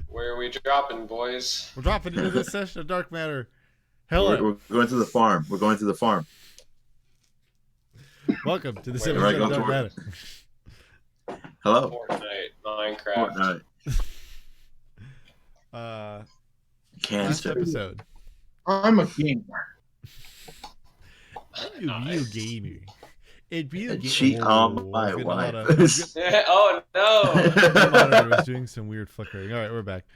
Where are we dropping, boys? We're dropping into this session of Dark Matter. We're, Hello. we're going to the farm. We're going to the farm. Welcome to this Wait, episode right, of go Dark for Matter. it. Hello. Fortnite, Minecraft. Fortnite. Last Cancer. episode. I'm a gamer. You Nice. gamer. It really Cheat on my wife. Oh no! My monitor was doing some weird flickering. All right, we're back.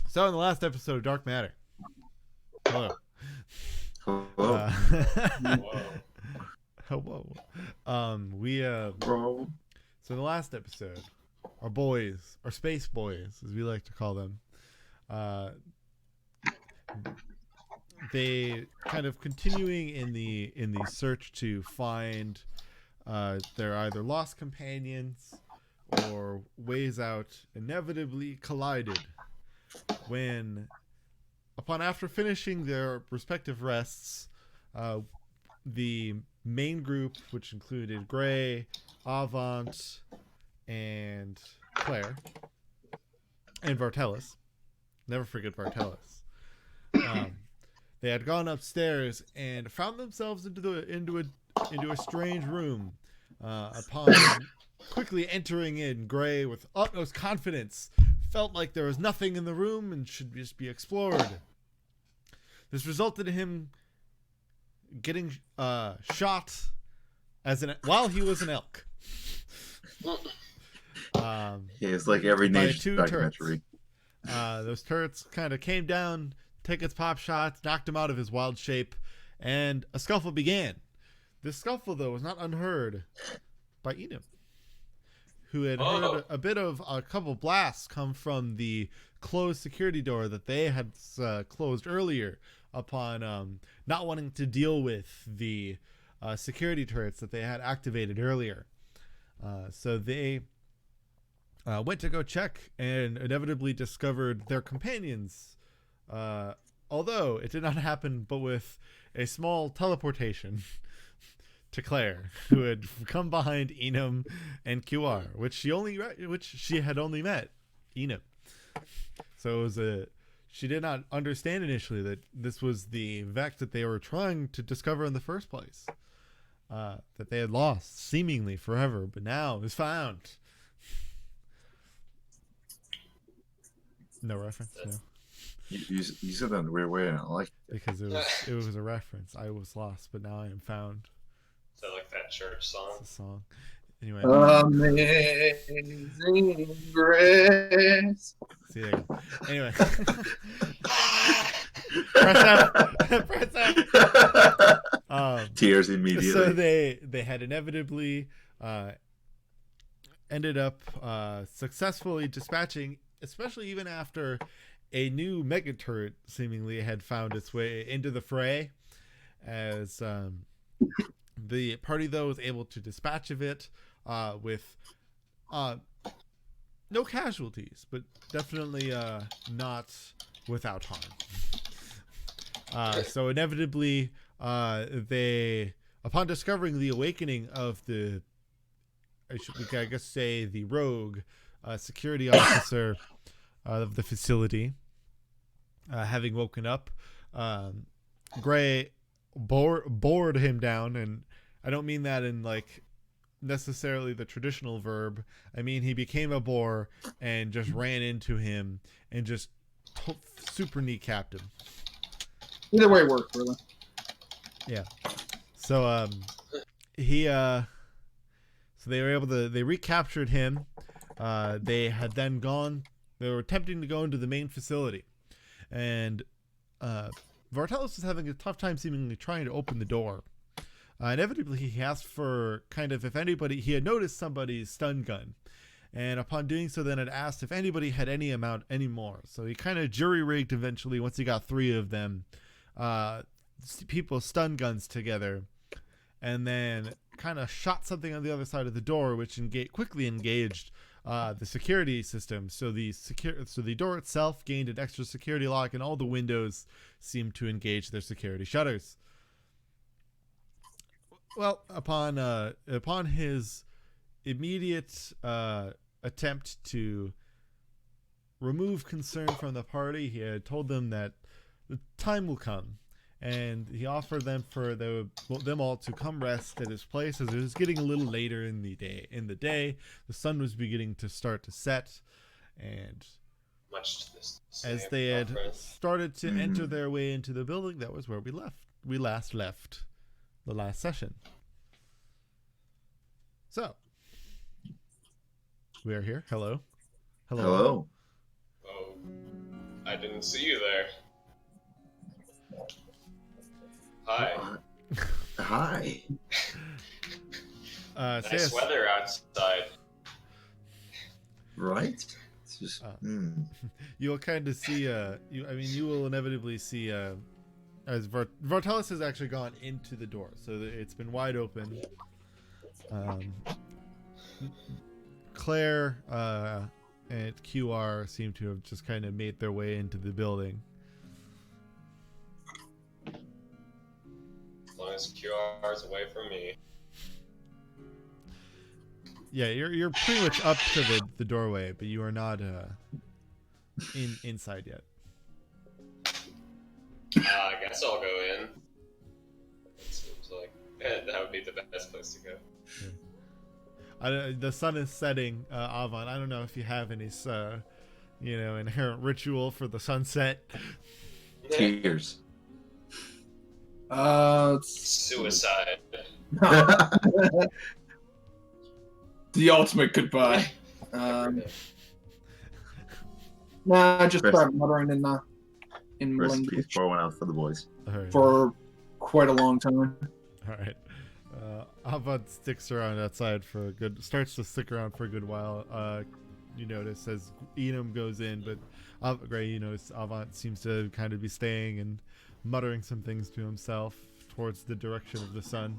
So in the last episode of Dark Matter. Hello. Hello, Whoa. Hello. bro. So in the last episode, our boys, our space boys, as we like to call them, they kind of continuing in the search to find their either lost companions or ways out, inevitably collided when, after finishing their respective rests, the main group, which included Gray, Avant, and Claire, and Vartelis. Never forget Vartelis. They had gone upstairs and found themselves into a strange room. Upon quickly entering in, Gray, with utmost confidence, felt like there was nothing in the room and should just be explored. This resulted in him getting shot while he was an elk. It's like every by nation two documentary. Those turrets kind of came down, took its pop shots, knocked him out of his wild shape, and a scuffle began. This scuffle, though, was not unheard by Enum, who had heard a bit of a couple blasts come from the closed security door that they had closed earlier upon not wanting to deal with the security turrets that they had activated earlier. So they went to go check and inevitably discovered their companions, although it did not happen but with a small teleportation to Claire, who had come behind Enum and QR, which she had only met Enum. So it was she did not understand initially that this was the Vect that they were trying to discover in the first place, that they had lost seemingly forever, but now is found. No reference, no. You said that in a weird way, and I like it. Because it was a reference. I was lost, but now I am found. Is that like that church song? It's a song. Anyway. Amazing Grace. See, there you go. Anyway. Press F. Press F. Tears immediately. So they had inevitably ended up successfully dispatching, especially even after a new mega turret seemingly had found its way into the fray, as the party, though, was able to dispatch of it with no casualties, but definitely not without harm. So inevitably, they, upon discovering the awakening of the, I guess say the rogue security officer of the facility, having woken up, Gray bored him down, and I don't mean that in like necessarily the traditional verb. I mean he became a bore and just ran into him and just super kneecapped him. Either way worked, really. Yeah. So so they were able to, they recaptured him. They had then they were attempting to go into the main facility, and Vartelis was having a tough time seemingly trying to open the door. Inevitably, he asked for kind of, if anybody, he had noticed somebody's stun gun, and upon doing so then had asked if anybody had any more. So he kind of jury-rigged eventually, once he got 3 of them, people's stun guns together, and then kind of shot something on the other side of the door, which quickly engaged the security system. So the door itself gained an extra security lock, and all the windows seemed to engage their security shutters. Well, upon his immediate attempt to remove concern from the party. He had told them that the time will come, and he offered them for them all to come rest at his place, as it was getting a little later in the day. The sun was beginning to start to set, and Much to this as same they had conference. started to enter their way into the building, that was where we last left the last session. So we are here. Hello. Hello. Oh, I didn't see you there. Hi. Hi. Nice Sayus, weather outside. Right? It's just. you'll kind of see. You will inevitably see. As Vartelis has actually gone into the door, so it's been wide open. Claire and QR seem to have just kind of made their way into the building. As long as QR's away from me. Yeah, you're pretty much up to the doorway, but you are not inside yet. I guess I'll go in. It seems like that would be the best place to go. The sun is setting, Avon. I don't know if you have any, inherent ritual for the sunset. Tears. Suicide. The ultimate goodbye. Nah, just Rest- start muttering in Recipe language pour one out for the boys. All right. for quite a long time. All right. Avon sticks around outside starts to stick around for a good while. You notice as Enum goes in, but Gray, you notice Avant seems to kind of be staying and muttering some things to himself towards the direction of the sun.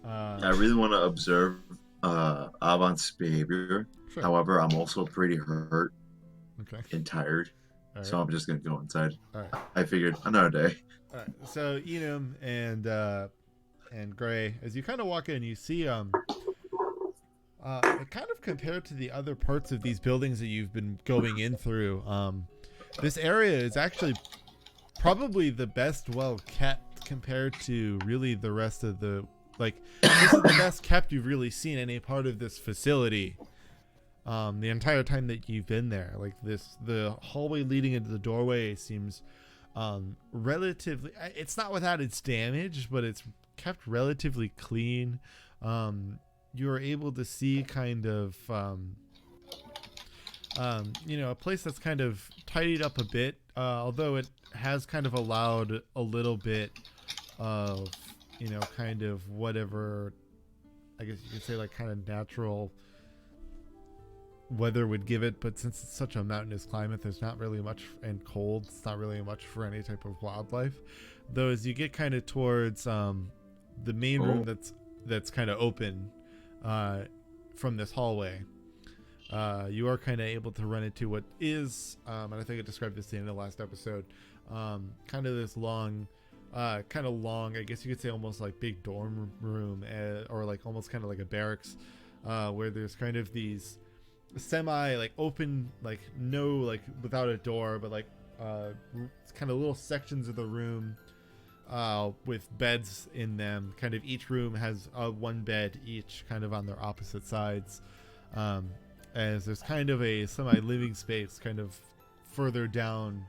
I really want to observe Avant's behavior. Sure. However, I'm also pretty hurt Okay. and tired, All right. so I'm just gonna go inside. All right. I figured another day. All right. So Enum and Gray, as you kind of walk in, you see kind of compared to the other parts of these buildings that you've been going in through, this area is actually probably the best well kept compared to really the rest of this is the best kept you've really seen any part of this facility the entire time that you've been there. The hallway leading into the doorway seems relatively, it's not without its damage, but it's kept relatively clean. You're able to see kind of a place that's kind of tidied up a bit, although it has kind of allowed a little bit of kind of whatever, I guess you could say, kind of natural weather would give it. But since it's such a mountainous climate, there's not really much, and cold, it's not really much for any type of wildlife. Though as you get kind of towards the main room that's kind of open from this hallway, you are kind of able to run into what is, and I think I described this in the last episode, kind of this long, I guess you could say almost like big dorm room, or almost kind of like a barracks, where there's kind of these semi open, without a door, but kind of little sections of the room with beds in them. Kind of each room has one bed each, kind of on their opposite sides, as there's kind of a semi-living space kind of further down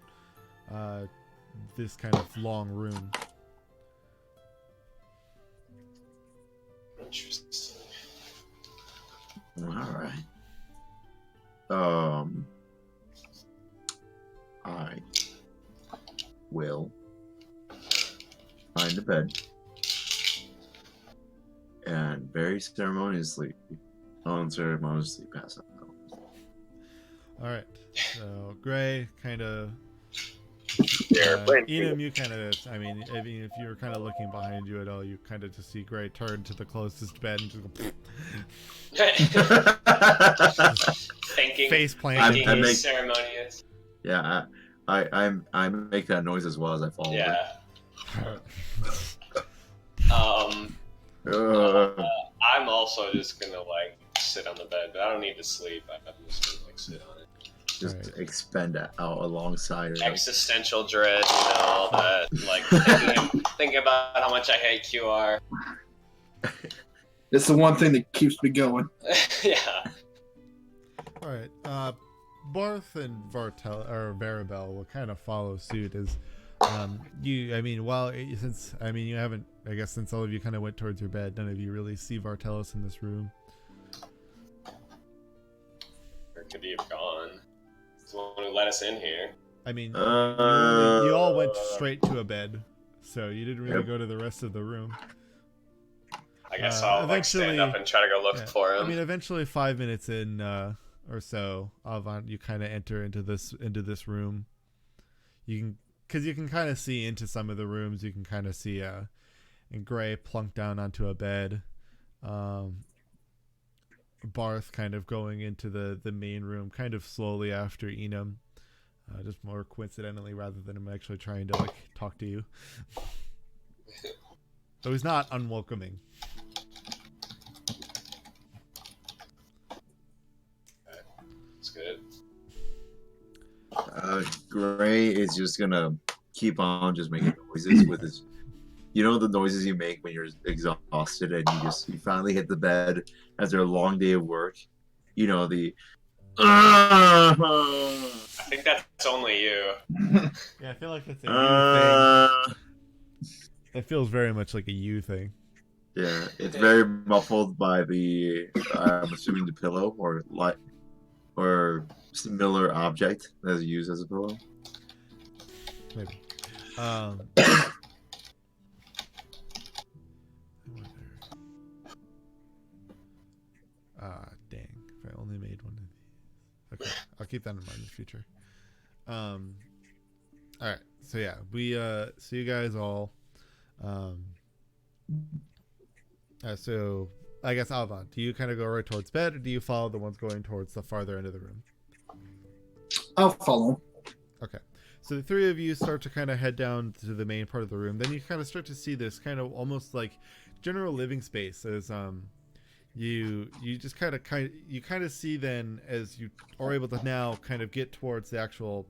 this kind of long room. Interesting. All right. I will find a bed and very unceremoniously pass out. All right. So Gray kind of. Enum, you kind of. I mean, if you're kind of looking behind you at all, you kind of just see Gray turn to the closest bed and just go Thinking. face planted. Thinking is ceremonious. Yeah, I make that noise as well as I fall Yeah. I'm also just gonna sit on the bed, but I don't need to sleep. I'm just gonna like sit on it. Just Alright. expend it out alongside her. Existential dread, all that. Like thinking about how much I hate QR. It's the one thing that keeps me going. Yeah. All right. Barth and Varabel will kind of follow suit as you. I mean, since you haven't. I guess since all of you kind of went towards your bed, none of you really see Vartelis in this room. Where could he have gone? He's the one who let us in here. I mean, you all went straight to a bed, so you didn't really go to the rest of the room. I guess I'll like stand up and try to go look for him. I mean, eventually, 5 minutes in or so, Avant, you kind of enter into this room. Because you can kind of see into some of the rooms. You can kind of see in Gray plunk down onto a bed. Barth kind of going into the main room, kind of slowly after Enum. Just more coincidentally, rather than him actually trying to like talk to you. So he's not unwelcoming. That's good. Gray is just gonna keep on just making noises with his. You know the noises you make when you're exhausted and you finally hit the bed after a long day of work. You know the. I think that's only you. Yeah, I feel like that's a you thing. It feels very much like a you thing. Yeah, it's very muffled by the. I'm assuming the pillow or similar object that is used as a pillow. Maybe. Dang. If I only made one of these. Okay. I'll keep that in mind in the future. Alright. So yeah, we so you guys all so I guess Avant, do you kind of go right towards bed or do you follow the ones going towards the farther end of the room? I'll follow. Okay. So the three of you start to kind of head down to the main part of the room. Then you kind of start to see this kind of almost like general living space as you just kind of see then as you are able to now kind of get towards the actual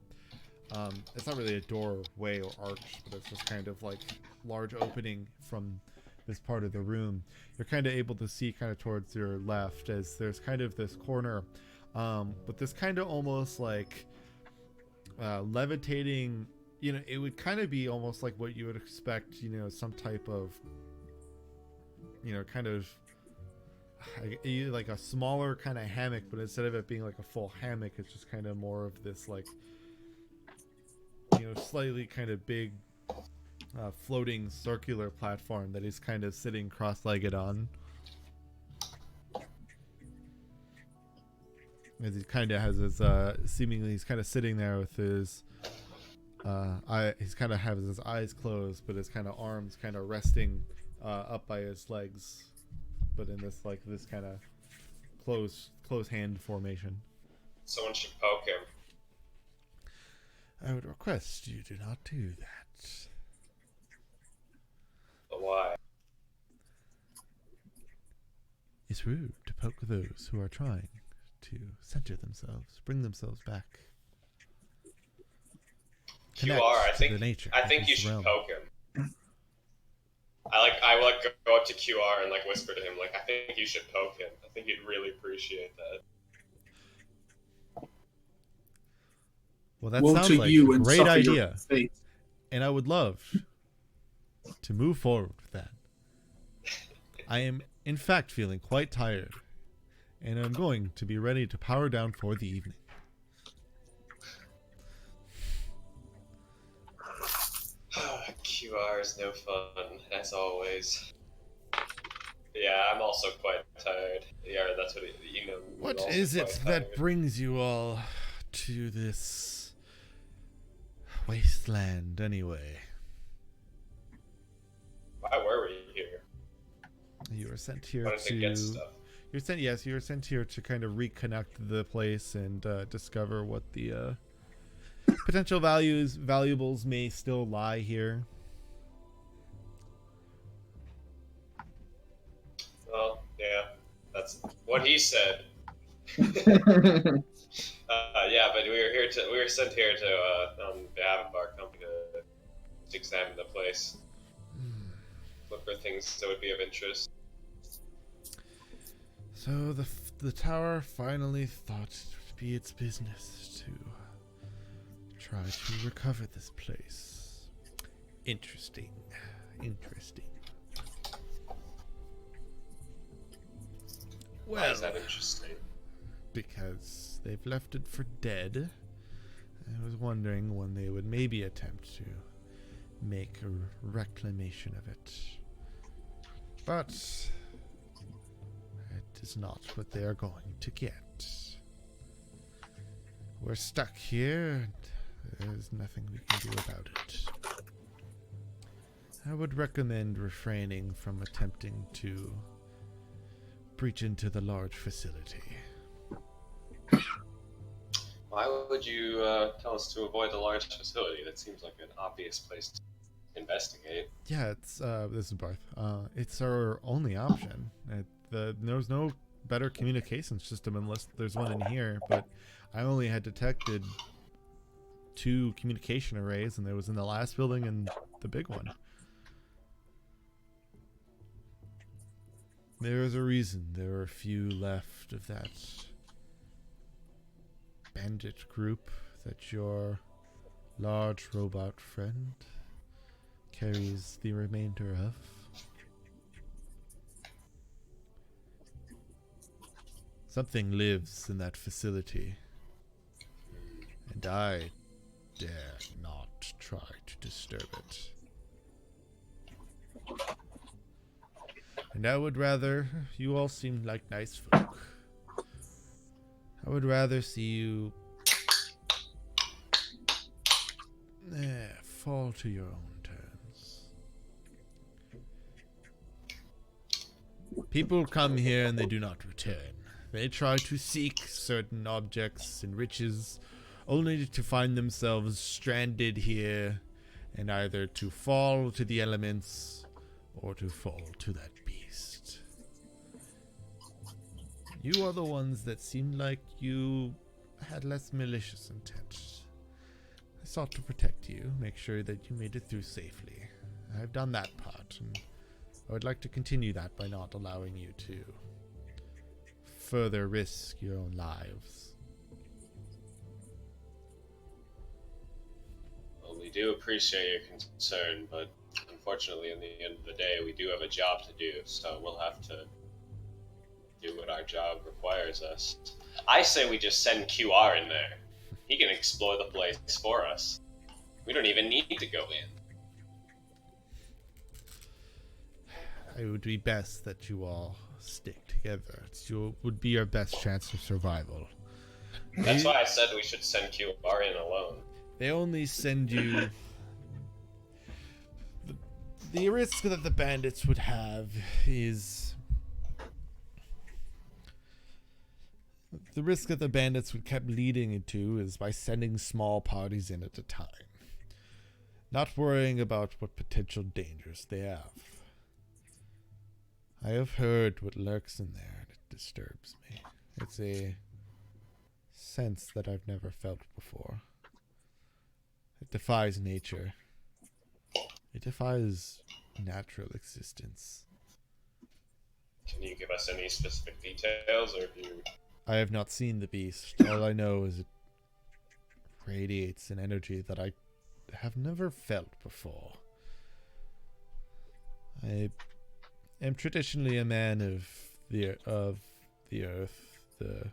it's not really a doorway or arch, but it's just kind of like large opening from this part of the room. You're kind of able to see kind of towards your left as there's kind of this corner with this kind of almost like levitating, you know, it would kind of be almost like what you would expect, you know, some type of, you know, kind of like a smaller kind of hammock, but instead of it being like a full hammock, it's just kind of more of this like, you know, slightly kind of big floating circular platform that he's kind of sitting cross-legged on. As he kind of has his seemingly he's kind of sitting there with his he's kind of has his eyes closed, but his kind of arms kind of resting up by his legs, but in this like this kind of close hand formation. Someone should poke him. I would request you do not do that. But why? It's rude to poke those who are trying to center themselves, bring themselves back. QR, I think you should poke him. I go up to QR and like whisper to him like, I think you should poke him. I think he'd really appreciate that. Well, that sounds like a great idea, and I would love to move forward with that. I am, in fact, feeling quite tired, and I'm going to be ready to power down for the evening. QR is no fun, as always. Yeah, I'm also quite tired. Yeah, that's what you know. What is it that brings you all to this wasteland, anyway? Why were we here? You were sent here to get stuff. You were sent here to kind of reconnect the place and discover what the potential valuables may still lie here. Well, yeah, that's what he said. Yeah, but we were sent here to on behalf of our company to examine the place, look for things that would be of interest. So the tower finally thought it would be its business to try to recover this place. Interesting. Why is that interesting? Because they've left it for dead. I was wondering when they would maybe attempt to make a reclamation of it. But it is not what they are going to get. We're stuck here, and there's nothing we can do about it. I would recommend refraining from attempting to breach into the large facility. Why would you tell us to avoid the large facility? That seems like an obvious place to investigate. Yeah, it's this is Barth. It's our only option. There's no better communication system unless there's one in here. But I only had detected 2 communication arrays, and there was in the last building and the big one. There is a reason there are a few left of that bandit group that your large robot friend carries the remainder of. Something lives in that facility, and I dare not try to disturb it. And I would rather, you all seem like nice folk. I would rather see you fall to your own terms. People come here and they do not return. They try to seek certain objects and riches, only to find themselves stranded here, and either to fall to the elements or to fall to that beast. You are the ones that seemed like you had less malicious intent. I sought to protect you, make sure that you made it through safely. I've done that part, and I would like to continue that by not allowing you to further risk your own lives. Well, we do appreciate your concern, but unfortunately, in the end of the day, we do have a job to do, so we'll have to do what our job requires us. I say we just send QR in there. He can explore the place for us. We don't even need to go in. It would be best that you all stick together. Would be your best chance of survival. That's why I said we should send QR in alone. They only send you... The risk that the bandits would have is... The risk that the bandits would keep leading into is by sending small parties in at a time. Not worrying about what potential dangers they have. I have heard what lurks in there, and it disturbs me. It's a sense that I've never felt before. It defies nature. It defies natural existence. Can you give us any specific details, or do you... I have not seen the beast. All I know is it radiates an energy that I have never felt before. I am traditionally a man of the earth, the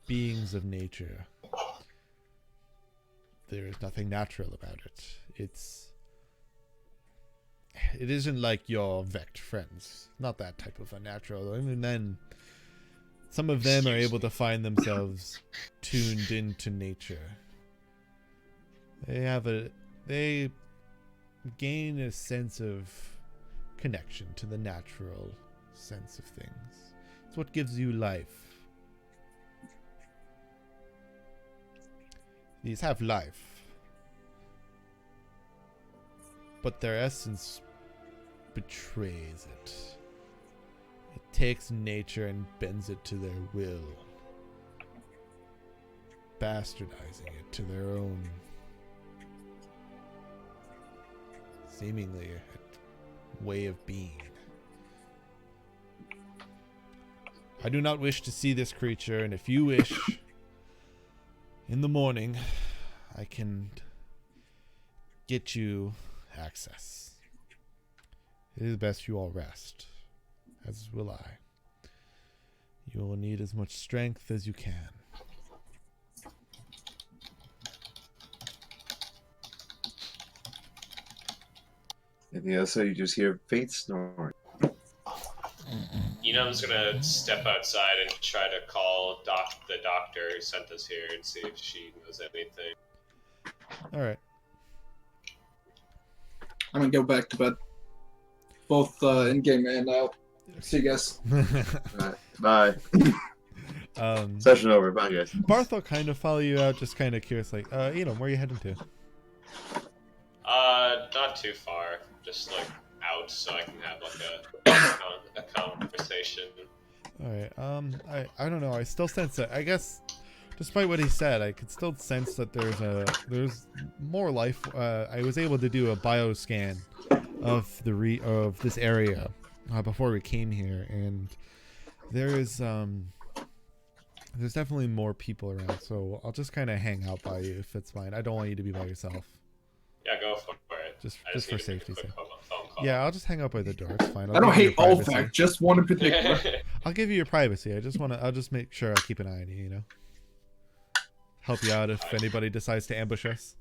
beings of nature. There is nothing natural about it. It isn't like your Vect friends. Not that type of unnatural. Even then, some of them are able to find themselves tuned into nature. They gain a sense of connection to the natural sense of things. It's what gives you life. These have life, but their essence betrays it. It takes nature and bends it to their will, bastardizing it to their own seemingly way of being. I do not wish to see this creature, and if you wish, in the morning, I can get you access. It is best you all rest, as will I. You will need as much strength as you can. And the other side, you just hear faint snoring. Enum's gonna step outside and try to call the doctor who sent us here and see if she knows anything. All right. I'm gonna go back to bed. Both in game and out. See you guys. Alright, bye. Session over. Bye, guys. Barth will kind of follow you out, just kind of curious, like, where are you heading to? Not too far. Just like out, so I can have like a conversation. All right. I don't know. I still sense it. I guess, despite what he said, I could still sense that there's more life. I was able to do a bioscan of of this area before we came here, and there's definitely more people around. So I'll just kind of hang out by you if it's fine. I don't want you to be by yourself. Yeah, go for it. Just I for need to make a safety's quick sake. phone call. Yeah, I'll just hang out by the door. It's fine. I don't give you hate your all privacy. facts, just one in particular. I'll give you your privacy. I'll just make sure I keep an eye on you, you know? Help you out if anybody decides to ambush us.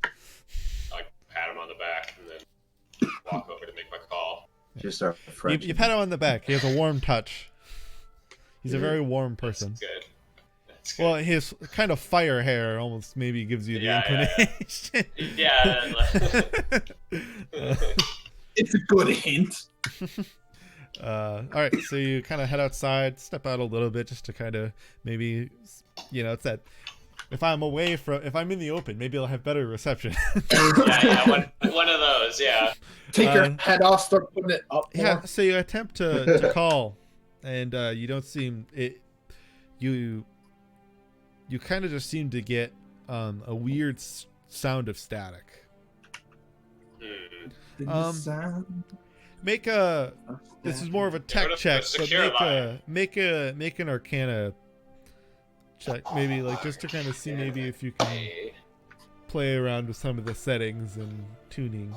I pat him on the back and then walk over to make my call. Just start French. You pat him on the back. He has a warm touch. He's a very warm person. That's good. That's good. Well, his kind of fire hair almost maybe gives you the inclination. It's a good hint. All right, so you kind of head outside, step out a little bit just to kind of maybe, it's that if I'm in the open, maybe I'll have better reception. One of those, yeah. Take your head off, start putting it up more. Yeah, so you attempt to call, and you don't seem it. You kind of just seem to get a weird sound of static. Make a. This is more of a tech check, but make an Arcana check, maybe just to kind of see maybe if you can play around with some of the settings and tuning.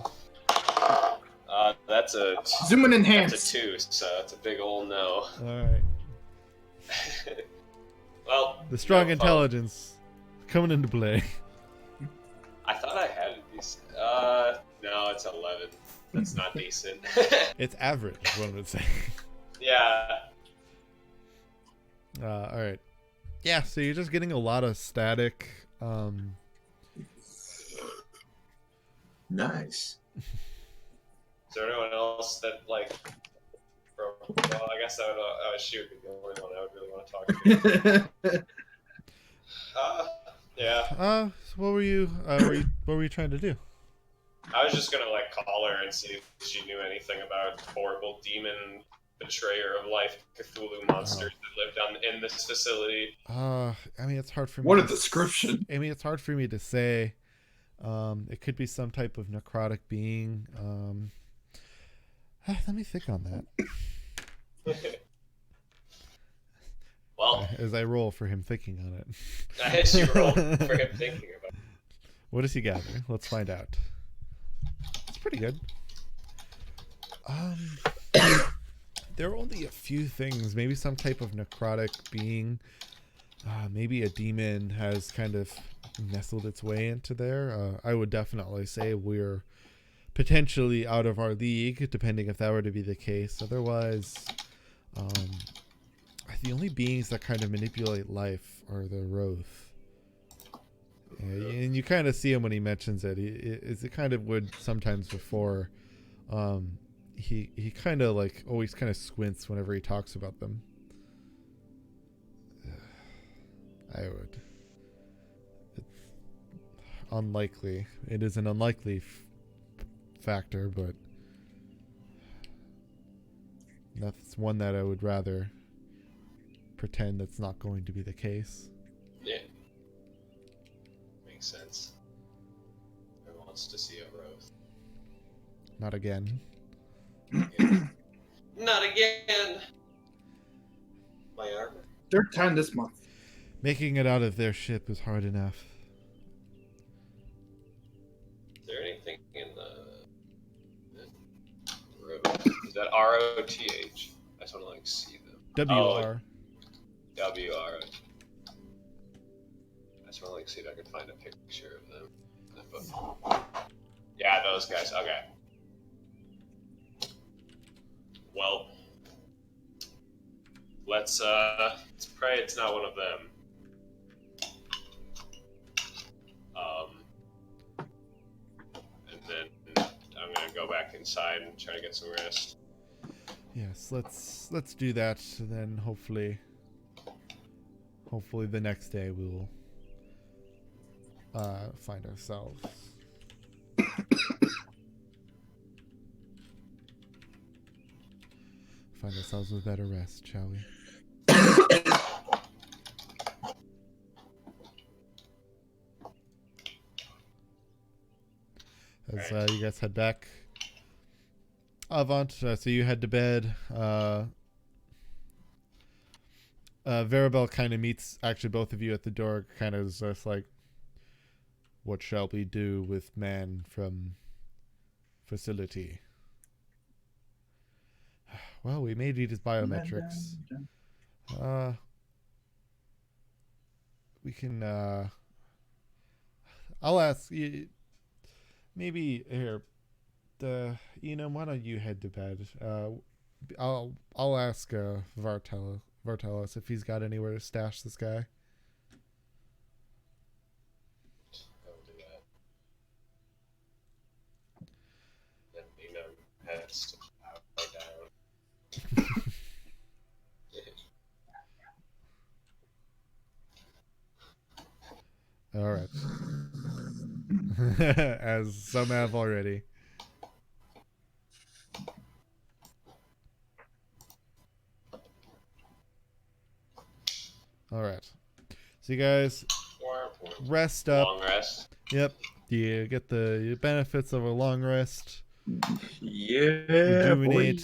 That's a zoom and enhance. That's a 2, so it's a big old no. All right. Well, the strong intelligence coming into play. I thought I had a decent. No, it's 11. That's not decent. It's average, is what I would say. Yeah. All right. Yeah, so you're just getting a lot of static. Nice. Is there anyone else that well, I guess she would be the only one I would really want to talk to. Yeah. So what were you trying to do? I was just gonna call her and see if she knew anything about horrible demon betrayer of life Cthulhu monsters that lived in this facility. I mean, it's hard for me. What a description! I mean, it's hard for me to say. It could be some type of necrotic being. Let me think on that. Well, as I roll for him thinking on it. As you roll for him thinking about it. What does he gather? Let's find out. It's pretty good. There are only a few things. Maybe some type of necrotic being. Maybe a demon has kind of nestled its way into there. I would definitely say we're potentially out of our league, depending if that were to be the case. Otherwise, the only beings that kind of manipulate life are the Roth. Yeah, and you kind of see him when he mentions it. It kind of would sometimes before. He kind of always kind of squints whenever he talks about them. I would. It's unlikely. It is an unlikely factor, but that's one that I would rather pretend that's not going to be the case. Yeah. Makes sense. Everyone wants to see a Roth. Not again. Not again! My armor. They're 10 this month. Making it out of their ship is hard enough. Is there anything in the road? Is that R-O-T-H? I just want to like see them. WR. W-R. I just want to like see if I can find a picture of them. Yeah, those guys. Okay. Well, let's pray it's not one of them. And then I'm gonna go back inside and try to get some rest. Yes, let's do that, and then hopefully the next day we will find ourselves. Find ourselves with better rest, shall we? As you guys head back, Avant, so you head to bed. Verabel kind of meets actually both of you at the door, kind of just like, what shall we do with man from facility? Well, we may need his biometrics. We can, I'll ask you, maybe here, why don't you head to bed? I'll ask Vartelos if he's got anywhere to stash this guy. I'll do that. Then heads to lie down. All right. As some have already. All right. So you guys rest up. Long rest. Yep. You get the benefits of a long rest. Yeah, Rejuvenate.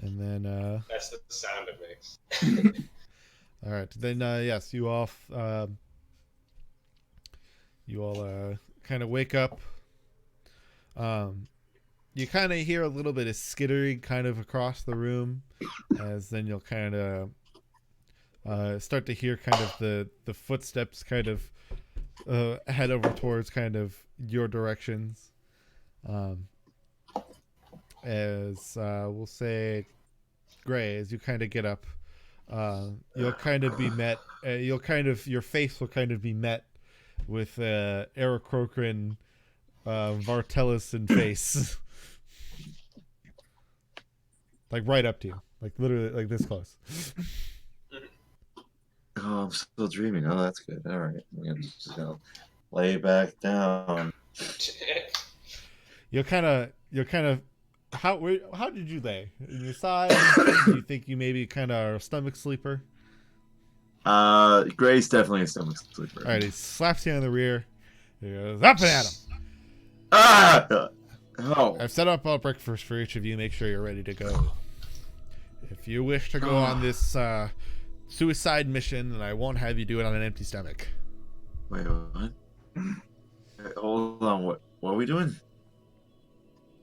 And then That's the sound it makes. all right. Then yes, you all kind of wake up. You kind of hear a little bit of skittering kind of across the room, as then you'll kind of start to hear kind of the footsteps kind of head over towards kind of your directions. As we'll say, Gray, as you kind of get up, you'll kind of be met. Your face will kind of be met with Eric Crocrin, Vartelos in face, like right up to you, like literally like this close. Oh, I'm still dreaming. Oh, that's good. All right, I'm just gonna lay back down. You're kind of. How did you lay? In your side? Do you think you maybe kind of are a stomach sleeper? Gray's definitely a stomach sleeper. All right, he slaps you on the rear. He goes, up and at him. Ah! Oh. I've set up all breakfast for each of you. Make sure you're ready to go. If you wish to go on this suicide mission, then I won't have you do it on an empty stomach. Wait, what? Hold on. What are we doing?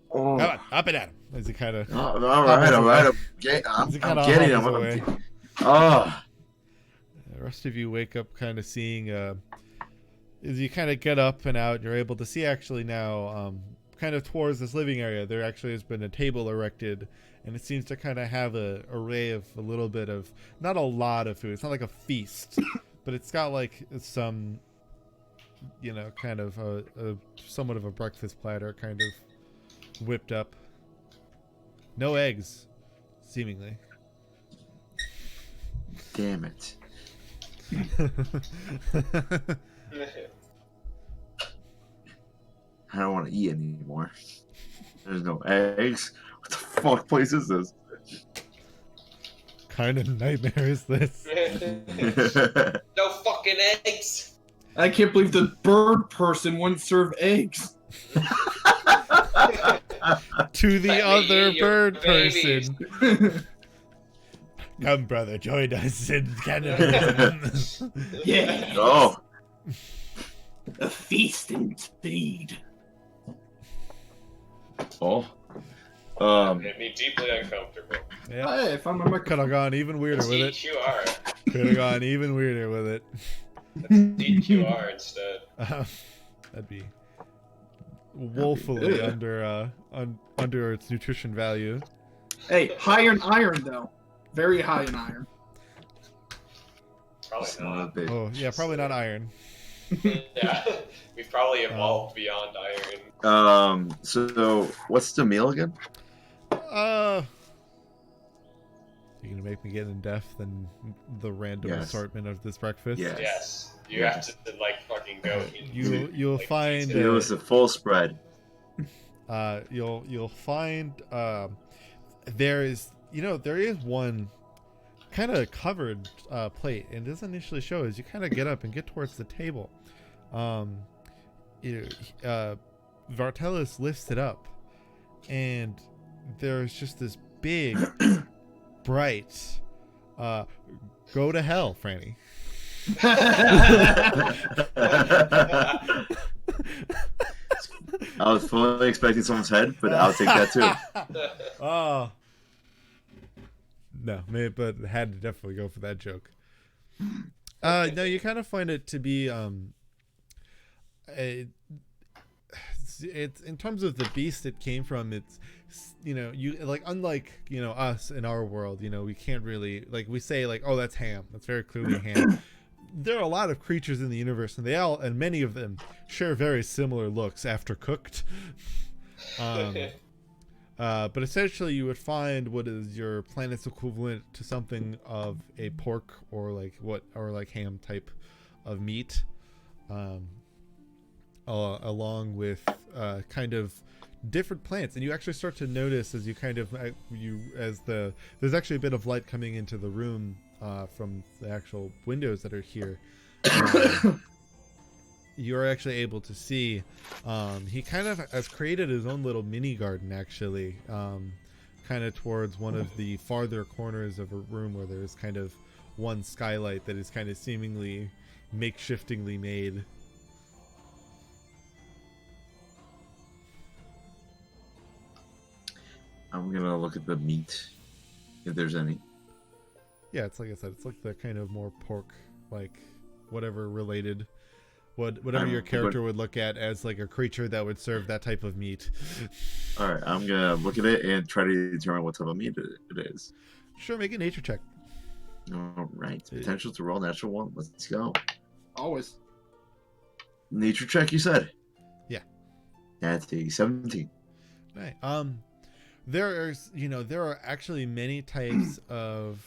Come on, up and at him. As he kind of. All right. I'm getting him. away. Oh. The rest of you wake up kind of seeing, as you kind of get up and out, you're able to see actually now, kind of towards this living area, there actually has been a table erected, and it seems to kind of have a array of a little bit of, not a lot of food. It's not like a feast, but it's got like some, kind of a somewhat of a breakfast platter kind of whipped up. No eggs, seemingly. Damn it. I don't want to eat anymore. There's no eggs. fuck place is this? Kind of nightmare is this? No fucking eggs. I can't believe the bird person wouldn't serve eggs. To the Let me other eat your bird babies. person. Come, brother, join us in cannibalism. Yeah. Oh, A feast indeed. oh. Made me deeply uncomfortable. Yeah, Hey, I found my could microphone. have gone even weirder with it. DQR. Could have gone even weirder with it. DQR instead. That'd be woefully Ugh. under its nutrition value. Hey, high in iron though. Very high in iron. Probably Son of a not. bitch. Oh yeah, probably not iron. Yeah, we've probably evolved beyond iron. So what's the meal again? You're gonna make me get in depth than the random Yes. assortment of this breakfast. Yes. Yes, you Yes. have to like fucking go. In You'll like, find It was a full spread. you'll find there is one kind of covered plate, and it doesn't initially show as you kind of get up and get towards the table. Vartelis lifts it up, and there's just this big, bright, go to hell, Franny. I was fully expecting someone's head, but I'll take that too. Oh. No, maybe, but had to definitely go for that joke. No, you kind of find it to be it's in terms of the beast it came from. It's you like unlike us in our world. We can't really like we say like, oh, that's ham. That's very clearly ham. There are a lot of creatures in the universe, and many of them share very similar looks after cooked. But essentially, you would find what is your planet's equivalent to something of a pork or like ham type of meat, along with kind of different plants. And you actually start to notice as you kind of there's actually a bit of light coming into the room from the actual windows that are here. You're actually able to see he kind of has created his own little mini garden, actually, kind of towards one of the farther corners of a room where there's kind of one skylight that is kind of seemingly makeshiftingly made. I'm gonna look at the meat, if there's any. Yeah, it's like I said, it's like the kind of more pork, like whatever related, whatever your character would look at as like a creature that would serve that type of meat. All right, I'm gonna look at it and try to determine what type of meat it is. Sure, make a nature check. All right, potential to roll natural one. Let's go. Always. Nature check, you said? Yeah. That's a 17. Right. There are actually many types of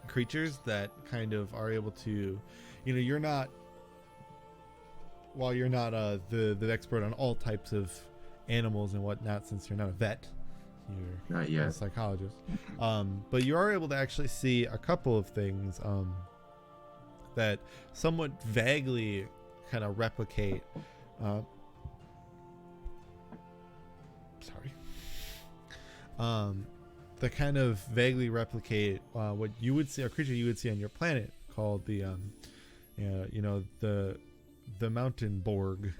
creatures that kind of are able to, you're not the expert on all types of animals and whatnot, since you're not a vet, you're Not yet. a psychologist. But you are able to actually see a couple of things that somewhat vaguely kind of replicate that kind of vaguely replicate what you would see, a creature you would see on your planet called the mountain Borg,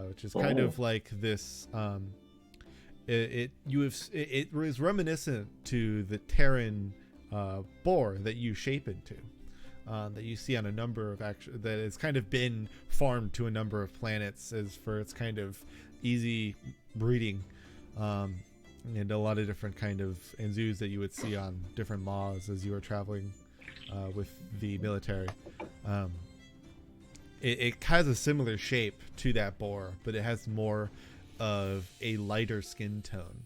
which is kind of like this. It is reminiscent to the Terran boar that you shape into, that you see on a number of that has kind of been farmed to a number of planets as for its kind of easy breeding, and a lot of different kind of zoos that you would see on different Maws as you were traveling with the military. It has a similar shape to that boar, but it has more of a lighter skin tone,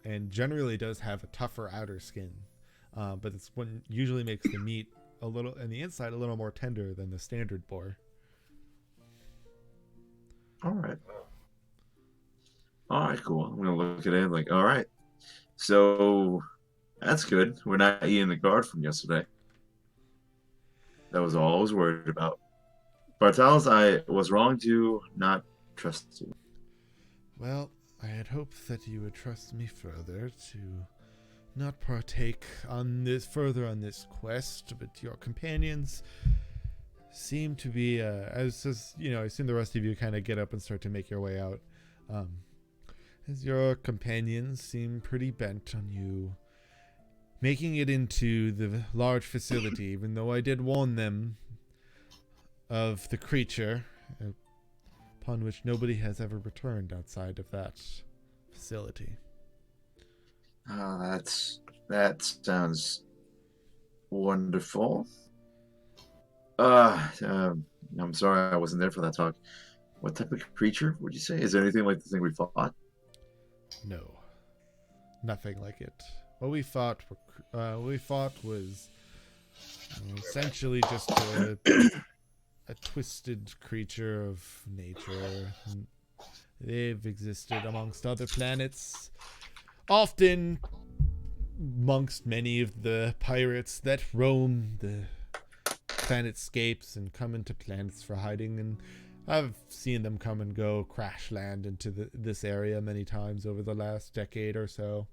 and generally does have a tougher outer skin, but it's what usually makes the meat a little, and the inside a little more tender than the standard boar. All right. All right, cool. I'm gonna look at it like, all right. So that's good. We're not eating the guard from yesterday. That was all I was worried about. Bartels, I was wrong to not trust you. Well, I had hoped that you would trust me further to not partake on this quest, but your companions seem to be, as you know, I assume the rest of you kind of get up and start to make your way out. As your companions seem pretty bent on you making it into the large facility, even though I did warn them of the creature, upon which nobody has ever returned outside of that facility. That sounds wonderful. I'm sorry I wasn't there for that talk. What type of creature would you say? Is it anything like the thing we fought? No, nothing like it. What we fought was essentially just a twisted creature of nature. They've existed amongst other planets, often amongst many of the pirates that roam the planetscapes and come into planets for hiding, and I've seen them come and go, crash land into this area many times over the last decade or so.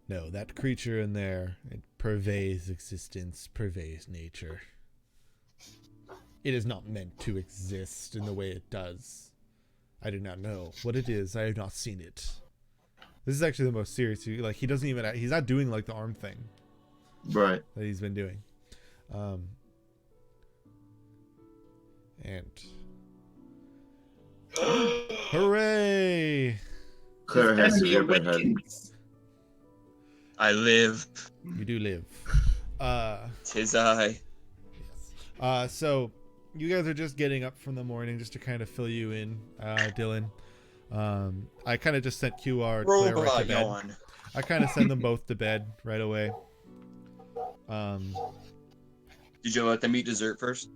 No, that creature in there, it pervades existence, pervades nature. It is not meant to exist in the way it does. I do not know what it is. I have not seen it. This is actually the most serious. Like, he's not doing like the arm thing. Right. That he's been doing. And hooray! Claire has Enemy severe bad head. awakens. I live. You do live. 'Tis I. So you guys are just getting up from the morning, just to kind of fill you in, Dylan. I kind of just sent QR and Claire right to Robot bed. yawn. I kind of send them both to bed right away. Did you let them eat dessert first?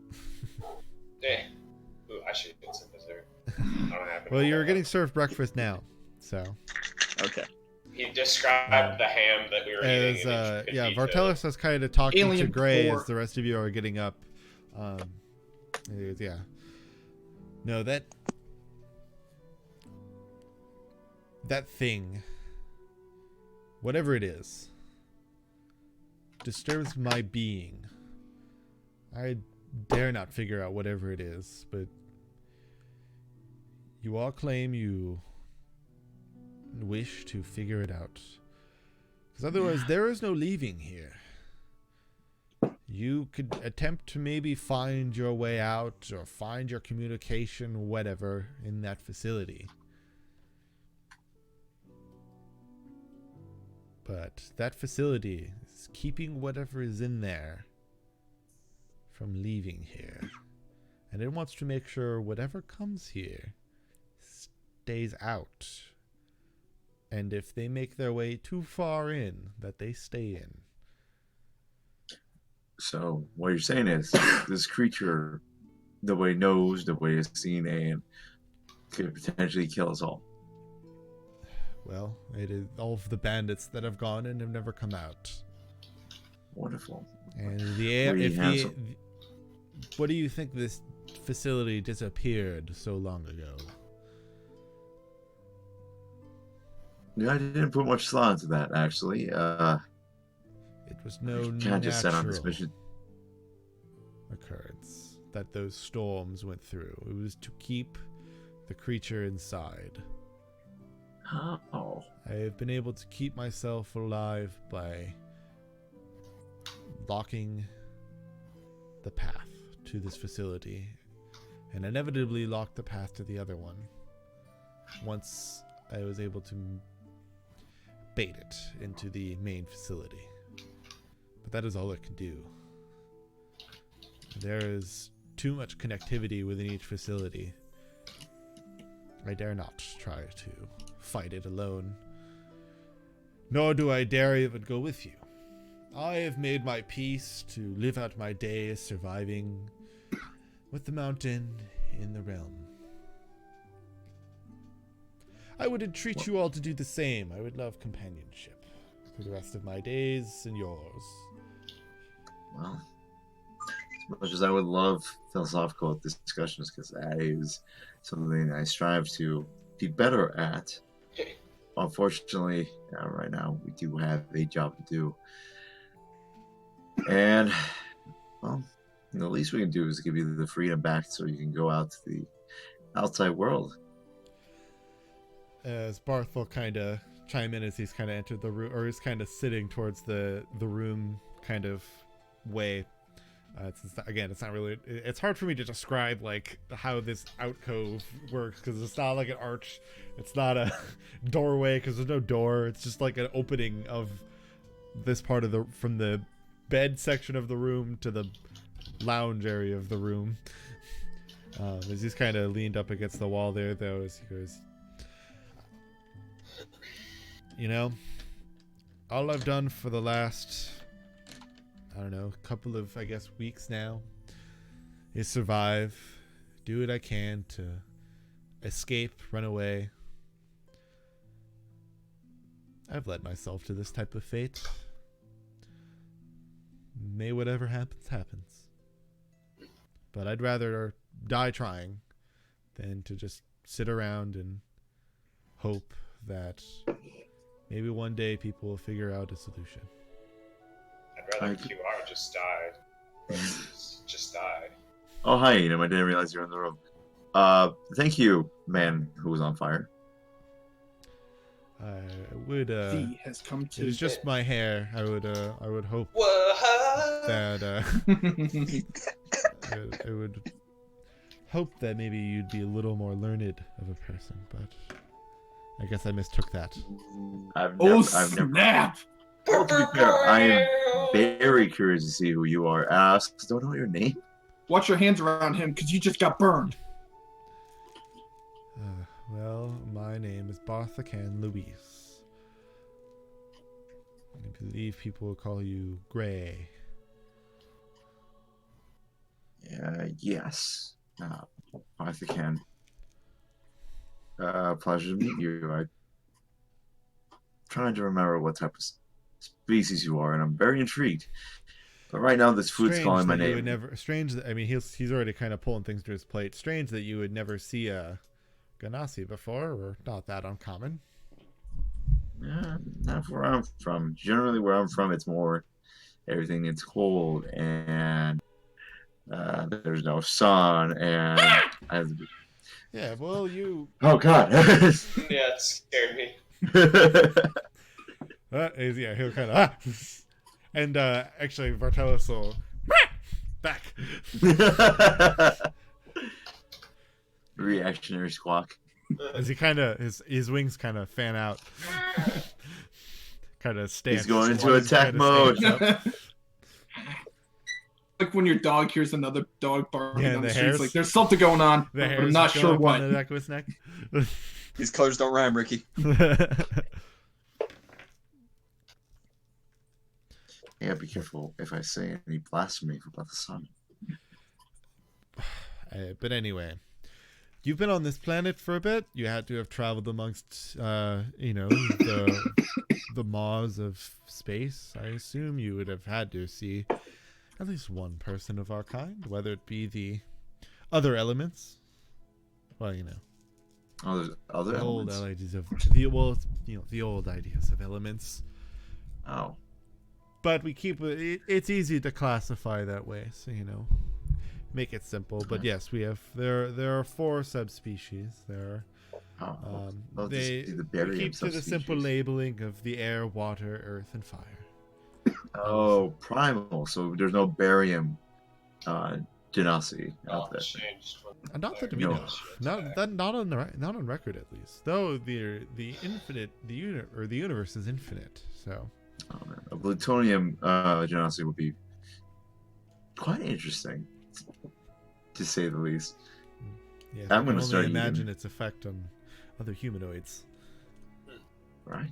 Eh. Ooh, I should get some dessert. I don't have any. Well, you're getting served breakfast now, so Okay. He described the ham that we were as eating. And it yeah, could be Vartelis is kind of talking to Alien Gray core. as the rest of you are getting up. Yeah. No, that thing, whatever it is, disturbs my being. I dare not figure out whatever it is, but you all claim you wish to figure it out. Because otherwise, there is no leaving here. You could attempt to maybe find your way out or find your communication, whatever, in that facility. But that facility is keeping whatever is in there from leaving here. And it wants to make sure whatever comes here stays out. And if they make their way too far in, that they stay in. So what you're saying is this creature, the way it knows, the way it's seen, and could potentially kill us all. Well, it is all of the bandits that have gone and have never come out. Wonderful. And what do you think this facility disappeared so long ago? Yeah, I didn't put much thought into that, actually. It was no Can't just set on this natural mission. occurrence that those storms went through. It was to keep the creature inside. Oh. I have been able to keep myself alive by locking the path to this facility, and inevitably locked the path to the other one once I was able to bait it into the main facility. But that is all it can do. There is too much connectivity within each facility. I dare not try to fight it alone. Nor do I dare even go with you. I have made my peace to live out my days surviving with the mountain in the realm. I would entreat you all to do the same. I would love companionship for the rest of my days and yours. Well, as much as I would love philosophical discussions, because that is something I strive to be better at. Unfortunately, right now we do have a job to do, and well, the least we can do is give you the freedom back so you can go out to the outside world. As Barth will kind of chime in as he's kind of entered the room, or he's kind of sitting towards the room kind of way. It's not really. It's hard for me to describe like how this alcove works because it's not like an arch. It's not a doorway because there's no door. It's just like an opening of this part of from the bed section of the room to the lounge area of the room. As he's kind of leaned up against the wall there, though, as he goes, you know, all I've done for the last, I don't know, couple of, I guess, weeks now is survive, do what I can to escape, run away. I've led myself to this type of fate. May whatever happens, happens. But I'd rather die trying than to just sit around and hope that maybe one day people will figure out a solution. I'd rather QR just died. Just die. Oh, hi, Enum. I didn't realize you were in the room. Thank you, man who was on fire. I would. He has come to. It is just my hair. I would hope What? that. I would hope that maybe you'd be a little more learned of a person, but I guess I mistook that. I've never. Snap! Well, to be fair, I am very curious to see who you are. I don't know your name. Watch your hands around him, because you just got burned. Well, my name is Barthacan Luis. I believe people will call you Gray. Yes. Barthacan. Pleasure to meet you. I'm trying to remember what type of species you are, and I'm very intrigued. But right now, this food's calling my name. Strange that, I mean, he's already kind of pulling things to his plate. Strange that you would never see a Ganassi before, or not that uncommon. Not where I'm from. Generally, where I'm from, it's more everything is cold and there's no sun and. Yeah, well, you. Oh God! Yeah, it scared me. Yeah, he'll kind of. And actually, Vartelos will back. Reactionary squawk. As he kind of his wings kind of fan out, kind of stance. He's going into attack mode. Like when your dog hears another dog barking Yeah, on the the streets, hairs- like there's something going on, The but hairs I'm not go sure up what. on the back of his neck. These colors don't rhyme, Ricky. Yeah, be careful if I say any blasphemy about the sun. But anyway, you've been on this planet for a bit. You had to have traveled amongst, the maws of space. I assume you would have had to see at least one person of our kind, whether it be the other elements. Well, Oh, there's other the old elements? ideas of the old ideas of elements. Oh. But we keep it. It's easy to classify that way, so make it simple. But yes, we have there are 4 subspecies. There are we keep to the simple labeling of the air, water, earth, and fire. Oh, primal. So there's no barium genasi out there. Changed when Not that we No. know. Not on record at least. Though the universe is infinite. So Oh, man. A plutonium genasi would be quite interesting, to say the least. yeah, I'm I can gonna only start imagine eating. its effect on other humanoids. Right?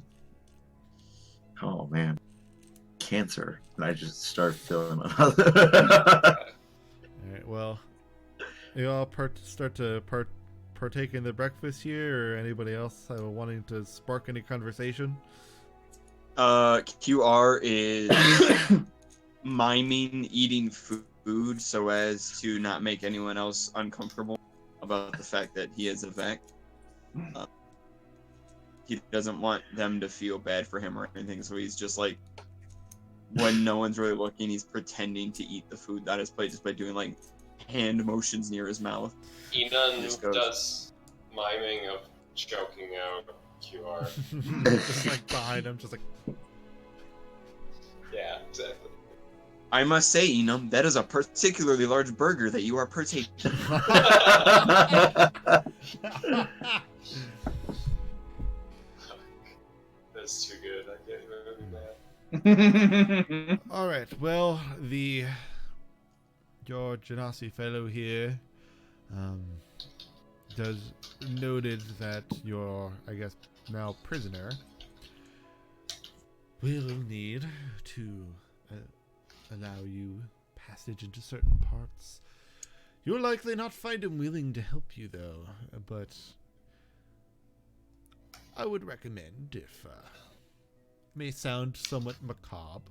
Oh man, cancer! And I just start feeling my mouth. All right. Well, you all start to partake in the breakfast here, or anybody else wanting to spark any conversation? QR is miming eating food so as to not make anyone else uncomfortable about the fact that he is a vet. He doesn't want them to feel bad for him or anything, so he's just like, when no one's really looking, he's pretending to eat the food on his plate just by doing like hand motions near his mouth. Enon Just goes- does miming of choking out QR. Just like behind him, just like. Yeah, exactly. I must say, Enum, that is a particularly large burger that you are partaking. That's too good. I can't even be mad. All right. Well, your Genasi fellow here, does noted that your, I guess, now prisoner will need to allow you passage into certain parts. You'll likely not find him willing to help you, though, but I would recommend, if may sound somewhat macabre,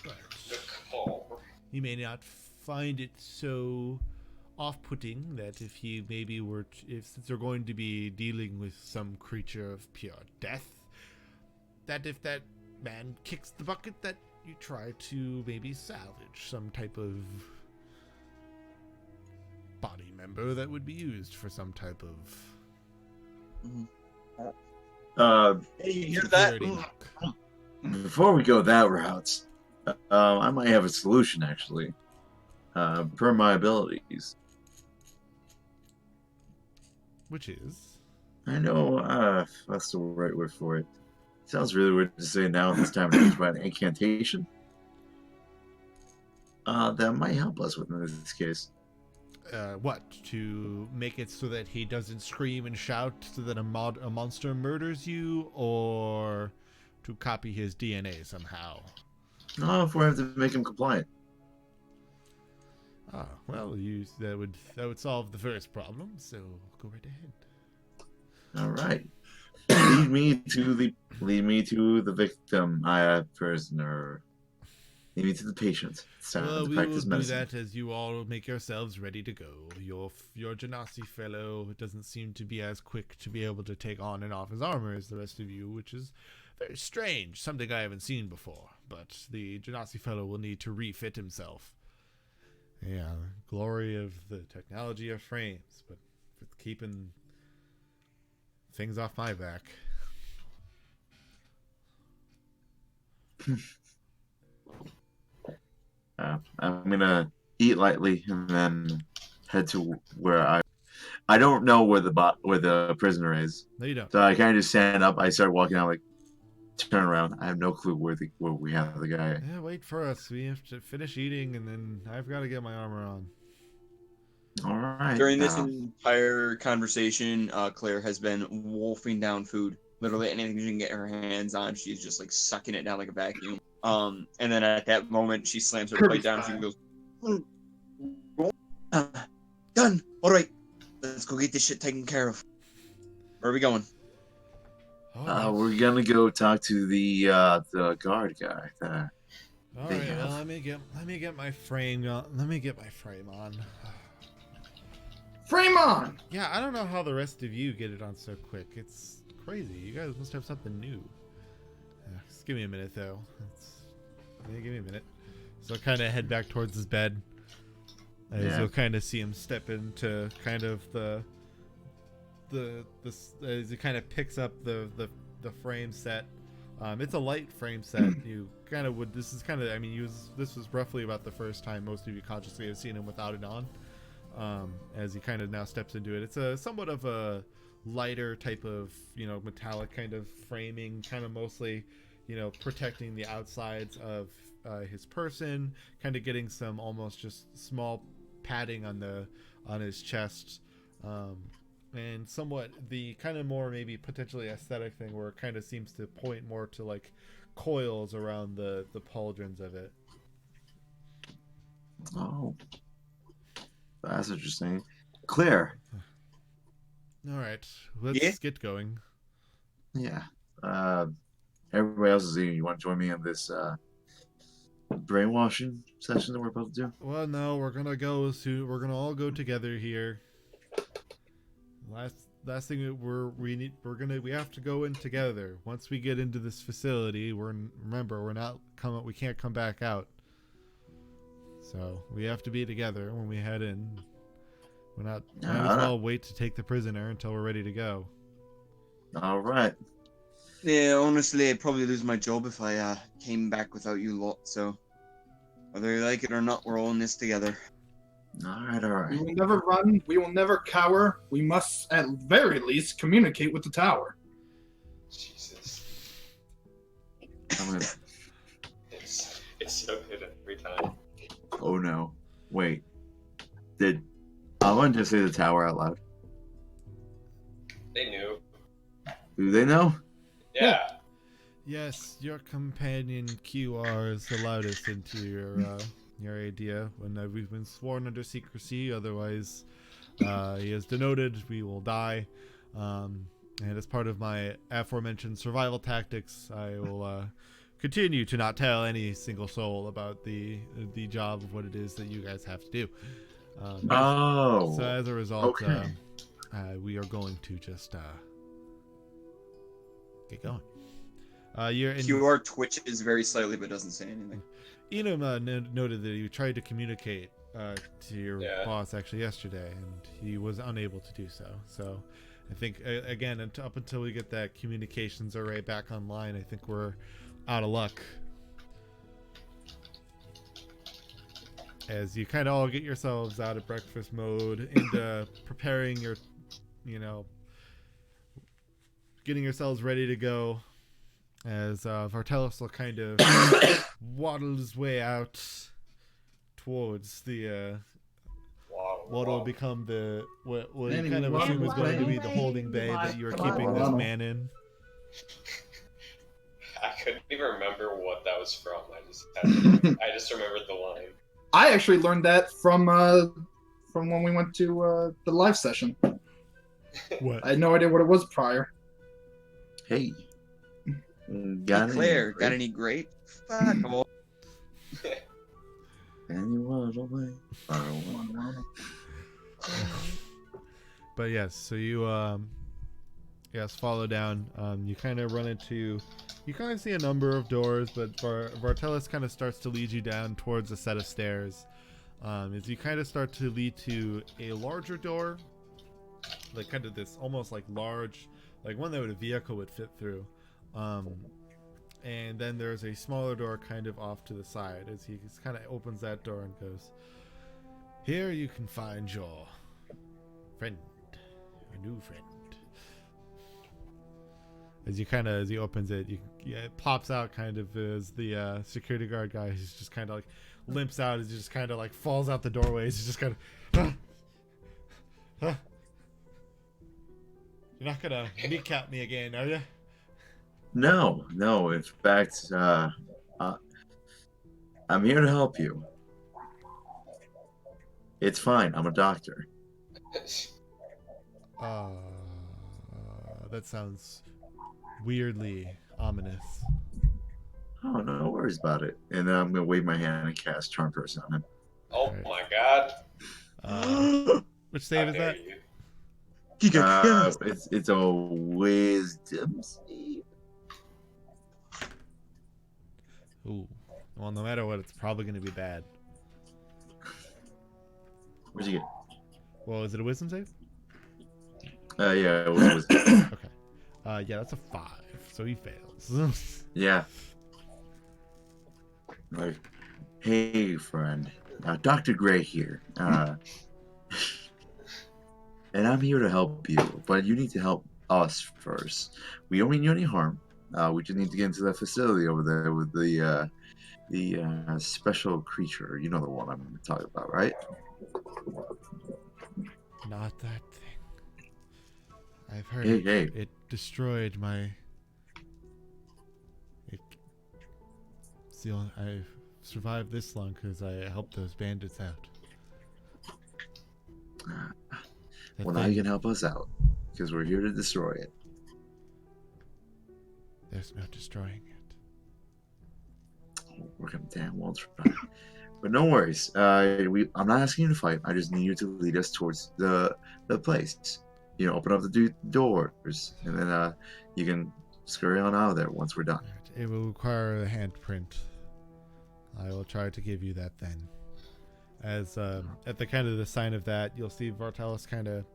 but The call. you may not find it so off-putting that if he maybe were, since they're going to be dealing with some creature of pure death, that if that man kicks the bucket, that you try to maybe salvage some type of body member that would be used for some type of Hey, you hear that? security lock. Before we go that route, I might have a solution actually. Per my abilities. Which is? I know, that's the right word for it. Sounds really weird to say now at this time of by an incantation. That might help us with this case. What? To make it so that he doesn't scream and shout so that a monster murders you, or to copy his DNA somehow? No, if we have to make him compliant. Ah, well, that would solve the first problem, so go right ahead. All right. lead me to the victim, prisoner. Lead me to the patient. It's time Well, to we will practice do medicine. that as you all make yourselves ready to go. Your Genasi fellow doesn't seem to be as quick to be able to take on and off his armor as the rest of you, which is very strange, something I haven't seen before. But the Genasi fellow will need to refit himself. Yeah, glory of the technology of frames, but for keeping things off my back. I'm gonna eat lightly and then head to where I don't know where the prisoner is. No, you don't. So I kind of just stand up. I start walking out, like turn around. I have no clue where we have the guy. Yeah, wait for us. We have to finish eating, and then I've got to get my armor on. All right. During this entire conversation, Claire has been wolfing down food. Literally anything she can get her hands on, she's just like sucking it down like a vacuum. And then at that moment, she slams her plate down. She goes, "Done. All right, let's go get this shit taken care of." Where are we going? All right. We're gonna go talk to the guard guy. All they right. have. Well, let me get my frame on. Let me get my frame on. Frame on! Yeah, I don't know how the rest of you get it on so quick. It's crazy. You guys must have something new. Just give me a minute, though. Give me a minute. So kind of head back towards his bed. As Yeah. you'll kind of see him step into kind of the as he kind of picks up the frame set. It's a light frame set. You kind of would. This is kind of. I mean, this was roughly about the first time most of you consciously have seen him without it on. As he kind of now steps into it, it's a somewhat of a lighter type of metallic kind of framing, kind of mostly protecting the outsides of his person, kind of getting some almost just small padding on his chest. And somewhat the kind of more maybe potentially aesthetic thing where it kind of seems to point more to like coils around the pauldrons of it. Oh, that's interesting. Claire, All right, let's Yeah? get going. Yeah. Everybody else is eating. You want to join me on this brainwashing session that we're about to do? Well, no, we're gonna go soon. We're gonna all go together here. Last thing that we have to go in together. Once we get into this facility, we can't come back out. So we have to be together when we head in. Might as well wait to take the prisoner until we're ready to go. All right. Yeah, honestly, I'd probably lose my job if I came back without you lot. So whether you like it or not, we're all in this together. All right. All We right. will never run. We will never cower. We must, at very least, communicate with the tower. Jesus. I'm gonna... It's so good every time. Oh no. Wait. I wanted to say the tower out loud. They knew. Do they know? Yeah. Yes, your companion QR has allowed us into your idea when we've been sworn under secrecy. Otherwise, he has denoted we will die. And as part of my aforementioned survival tactics, I will continue to not tell any single soul about the job of what it is that you guys have to do. So as a result, okay. we are going to just get going. QR twitches very slightly but doesn't say anything. Enum noted that you tried to communicate to your boss actually yesterday, and he was unable to do so. So I think, again, up until we get that communications array back online, I think we're out of luck. As you kind of all get yourselves out of breakfast mode into preparing your, getting yourselves ready to go, as Vartelos will kind of waddle his way out towards the what will become what you kind of assume is going to be the holding bay that you are keeping this man in. I couldn't even remember what that was from. I just remembered the line. I actually learned that from when we went to the live session. What? I had no idea what it was prior. Hey. Got Claire, got any grape? Fuck all. But yes, so you follow down. You kind of run into, you kind of see a number of doors, but Vartelos kind of starts to lead you down towards a set of stairs. As you kind of start to lead to a larger door, like kind of this almost like large, like one that a vehicle would fit through. And then there's a smaller door kind of off to the side as he kind of opens that door and goes, "Here you can find your friend, your new friend." As he opens it, it pops out kind of as the security guard guy. He's just kind of like limps out. He just kind of like falls out the doorway. He's just kind of, You're not gonna kneecap me again, are you? No. In fact, I'm here to help you. It's fine. I'm a doctor. That sounds weirdly ominous. Oh, no worries about it. And then I'm gonna wave my hand and cast Charm Person on him. Oh Right. my god. Which save How is dare that? you. It's a wisdom save. Ooh. Well, no matter what, it's probably going to be bad. Where'd you get? Well, is it a wisdom save? Yeah, it was. Okay. Yeah, that's a 5, so he fails. Yeah. Like, hey, friend. Dr. Gray here. And I'm here to help you, but you need to help us first. We don't mean you any harm. We just need to get into that facility over there with the special creature. You know the one I'm talking about, right? Not that thing. I've heard Hey. it destroyed my... I've survived this long because I helped those bandits out. Well, now you can help us out. because we're here to destroy it. There's no destroying it. We're gonna damn well try. But no worries. I'm not asking you to fight. I just need you to lead us towards the place. You know, open up the doors, and then you can scurry on out of there once we're done. It will require a handprint. I will try to give you that then. As at the kind of the sign of that, you'll see Vartalis kind of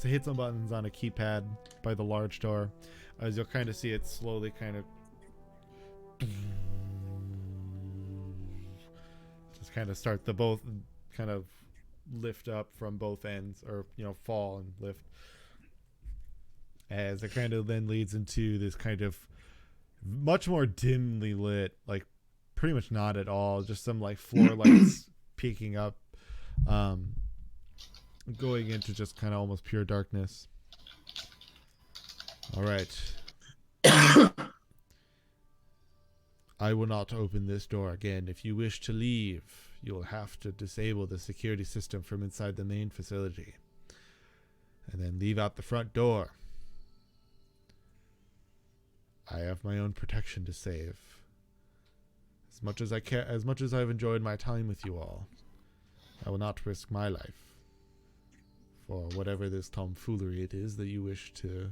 hit some buttons on a keypad by the large door. As you'll kind of see it slowly kind of just kind of start the both kind of lift up from both ends, or fall and lift, as it kind of then leads into this kind of much more dimly lit, like pretty much not at all, just some like floor lights peeking up, going into just kind of almost pure darkness. All right. I will not open this door again. If you wish to leave, you'll have to disable the security system from inside the main facility, and then leave out the front door. I have my own protection to save. As much as I care, as much as I've enjoyed my time with you all, I will not risk my life for whatever this tomfoolery it is that you wish to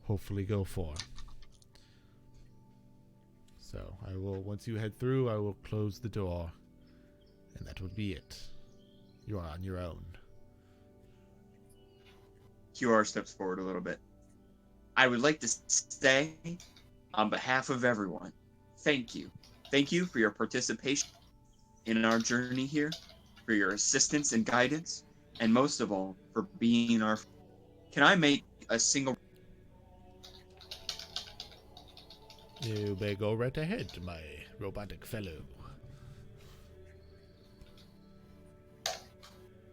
hopefully go for. So I will, once you head through, I will close the door, and that would be it. You are on your own. QR steps forward a little bit. I would like to say, on behalf of everyone, thank you. Thank you for your participation in our journey here, for your assistance and guidance, and most of all, for being our... Can I make a single... You may go right ahead, my robotic fellow.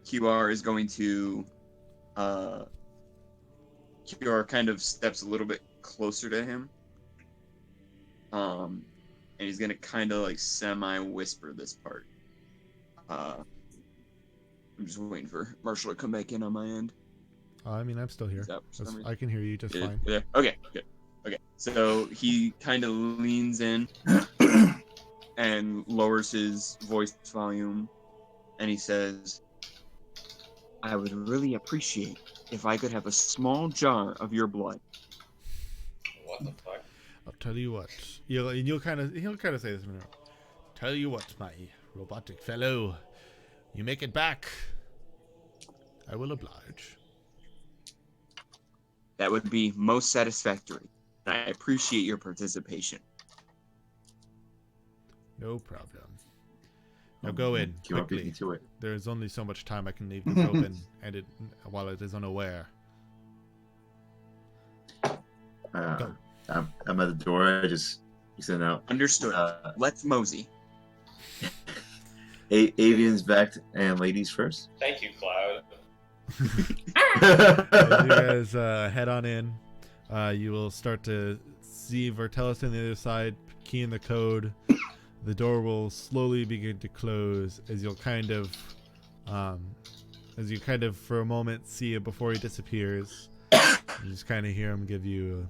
QR is going to... QR kind of steps a little bit closer to him. And he's gonna kind of like semi-whisper this part. I'm just waiting for Marshall to come back in on my end. I mean, I'm still here. Is that for some reason? I can hear you just Yeah, fine. yeah. Okay, good. Okay, so he kind of leans in and lowers his voice volume, and he says, I would really appreciate if I could have a small jar of your blood. What the fuck? I'll tell you what. He'll kind of say this in a minute. Tell you what, my robotic fellow. You make it back, I will oblige. That would be most satisfactory. I appreciate your participation. No problem. Now go in You want quickly. me to it? There is only so much time I can leave this open, and while it is unaware. Go. I'm at the door. I just send out. Understood. Let's mosey. Avians back and ladies first. Thank you, Cloud. As you guys head on in, you will start to see Vartalis on the other side, key in the code. The door will slowly begin to close as you'll kind of for a moment see it before he disappears. You just kind of hear him give you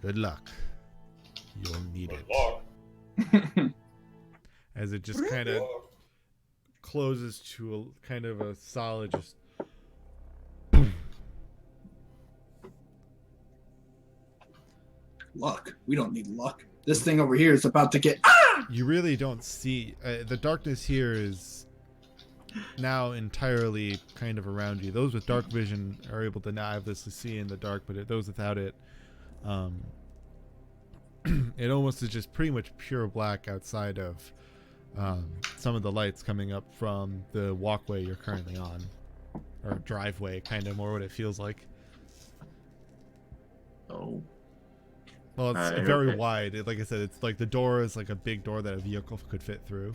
good luck. You'll need Good it. luck. As it just kind of closes to a kind of a solid just Luck. We don't need luck. This thing over here is about to get. You really don't see the darkness here is now entirely kind of around you. Those with dark vision are able to now obviously see in the dark, but those without it, it almost is just pretty much pure black outside of some of the lights coming up from the walkway you're currently on, or driveway, kind of more what it feels like. Oh. Well, it's Alright, very okay. wide. Like I said, it's like the door is like a big door that a vehicle could fit through.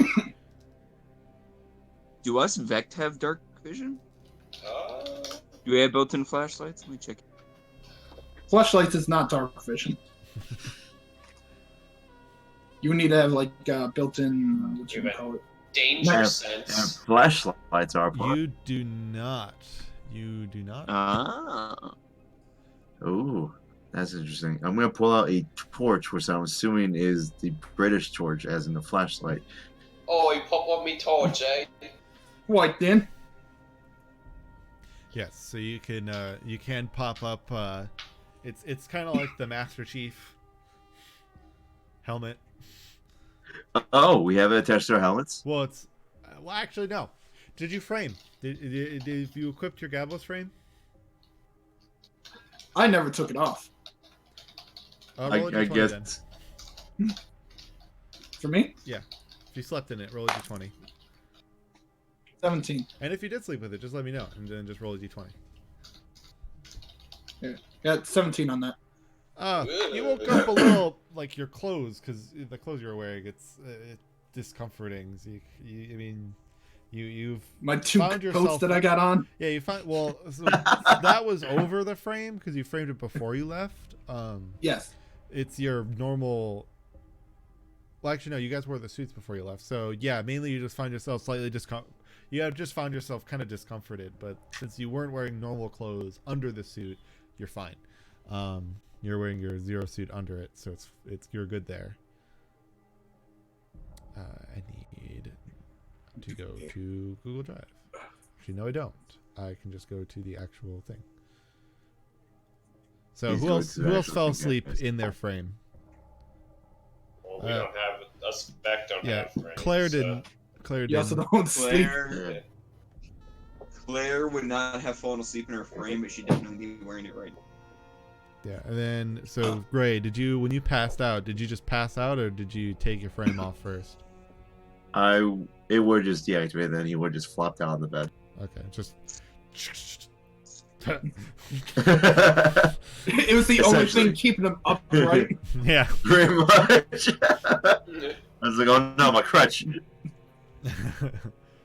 Do us Vect have dark vision? Uh, Do we have built-in flashlights? Let me check. Flashlights is not dark vision. You would need to have like built-in. What you Even- call it? danger And sense. flashlights are part. You do not. You do not. Ah. Oh, that's interesting. I'm gonna pull out a torch, which I'm assuming is the British torch, as in the flashlight. Oh, you pop on me torch, eh? White then. Yes, so you can pop up. It's kind of like the Master Chief helmet. Oh, we have it attached to our helmets. Well, it's well actually no. Did you frame? Did you equip your Gabos frame? I never took it off. Roll a I d20 guess. then. For me, If you slept in it, roll a d20. 17. And if you did sleep with it, just let me know, and then just roll a d20. Got 17 on that. You woke up a little like your clothes, because the clothes you're wearing, it's discomforting. So you've My 2 Found coats yourself- that I got on. yeah you find so that was over the frame because you framed it before you left. Yes. It's your normal. Well, actually, no. You guys wore the suits before you left, so yeah. Mainly, you just find yourself slightly You have just found yourself kind of discomforted, but since you weren't wearing normal clothes under the suit, you're fine. You're wearing your Zero suit under it, so it's you're good there. I need to go to Google Drive. Actually, no, I don't. I can just go to the actual thing. So Please who go else? to the Who else actual fell thing, asleep guys. in their frame? Well, we don't have us. Beck don't Yeah, have frames. Claire so- didn't. Claire You also didn't. don't sleep. Claire would not have fallen asleep in her frame, but she'd definitely be wearing it right. Yeah, and then so Gray, when you passed out, did you just pass out or did you take your frame off first? It would just deactivate, then he would just flop down on the bed. Okay, just. It was the only Essentially. thing keeping him upright. Yeah. Pretty much. I was like, oh no, my crutch.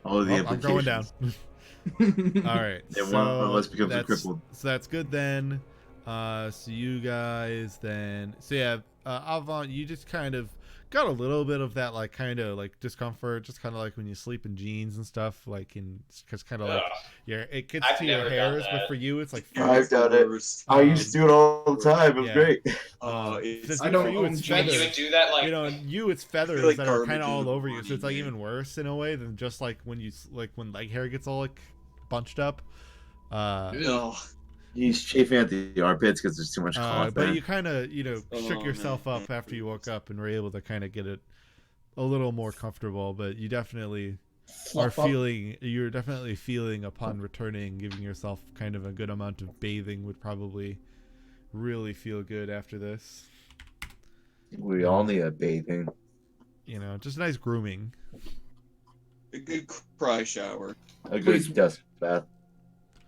All of the I'm going down. implications. All right. And one of us becomes a that's- crippled. So that's good then. So you guys then. So yeah, Alvon, you just kind of got a little bit of that like kind of like discomfort, just kind of like when you sleep in jeans and stuff, like because kind of like Ugh. it gets I've to your never done hairs, but that. for you it's like I've done it. I used to do it all the time. It was Yeah. great. since I for don't you own it's jeans. You would feathers. do that like You know, and you it's feathers like that are garbage kind of in all the over you, so it's like morning, even worse in a way than just like when when leg hair gets all like bunched up. No. He's chafing at the armpits because there's too much cloth But there. you kind of shook Oh, yourself man. up after you woke up and were able to kind of get it a little more comfortable. But you definitely Fluff up. you're definitely feeling upon returning, giving yourself kind of a good amount of bathing would probably really feel good after this. We all need a bathing. Just nice grooming. A good cry shower. A Please. good dust bath.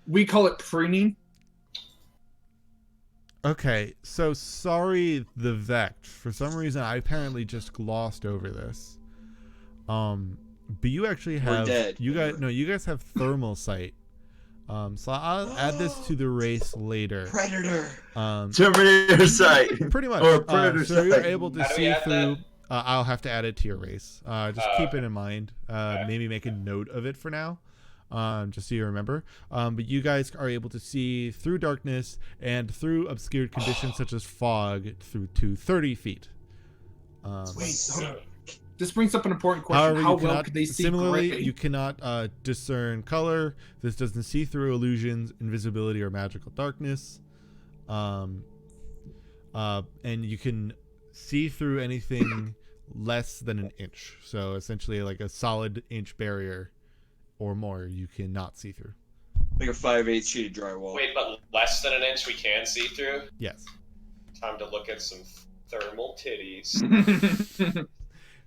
We call it preening. Okay, so sorry the Vect. For some reason I apparently just glossed over this. But you actually have dead. you guys have thermal sight. So I'll add this to the race later. Predator. Terminator sight. Pretty much. Or predator So you're sight. able to How do we see add through. I'll have to add it to your race. Just keep okay. it in mind. Okay. Maybe make a note of it for now. Just so you remember. But you guys are able to see through darkness and through obscured conditions such as fog through to 30 feet. Wait, hold on. So- This brings up an important question. However, How you well cannot, could they see similarly, gray? you cannot discern color. This doesn't see through illusions, invisibility, or magical darkness. And you can see through anything less than an inch. So essentially, like a solid inch barrier or more, you cannot see through. Like a 5/8 sheet of drywall. Wait, but less than an inch we can see through? Yes. Time to look at some thermal titties.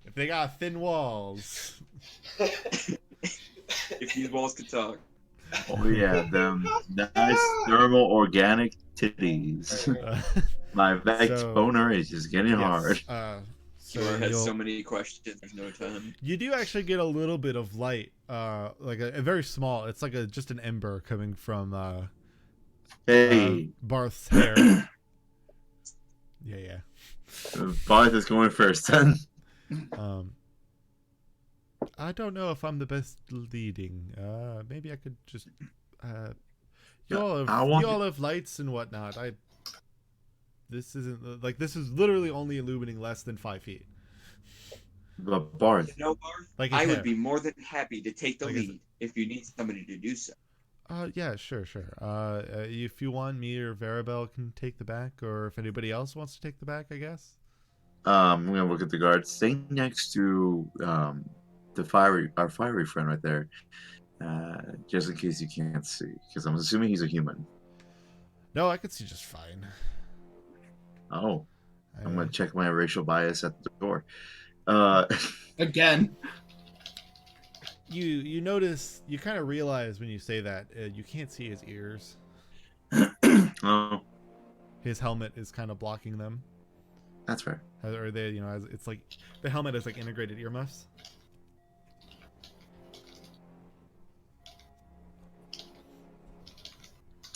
If they got thin walls. If these walls could talk. Oh yeah, them nice thermal organic titties. My Vex So- boner is just getting hard. So Killer has you'll- so many questions. There's no time. You do actually get a little bit of light, like a very small. It's like just an ember coming from Hey, Barth's hair. Yeah. Barth is going first then. I don't know if I'm the best leading. Maybe I could just. You all have, I want you all have lights and whatnot. This isn't like this is literally only illuminating less than 5 feet. but Barth. You know, Barth, Like his I hair. would be more than happy to take the Like his- lead if you need somebody to do so. Yeah, sure. If you want, me or Varabel can take the back, or if anybody else wants to take the back, I guess. I'm gonna look at the guard. Stay next to our fiery friend right there, just in case you can't see, because I'm assuming he's a human. No, I could see just fine. Oh, I'm I- gonna check my racial bias at the door. Again. You notice, you kind of realize when you say that you can't see his ears. Oh, His helmet is kind of blocking them. that's fair. Or they, it's like the helmet has like integrated earmuffs.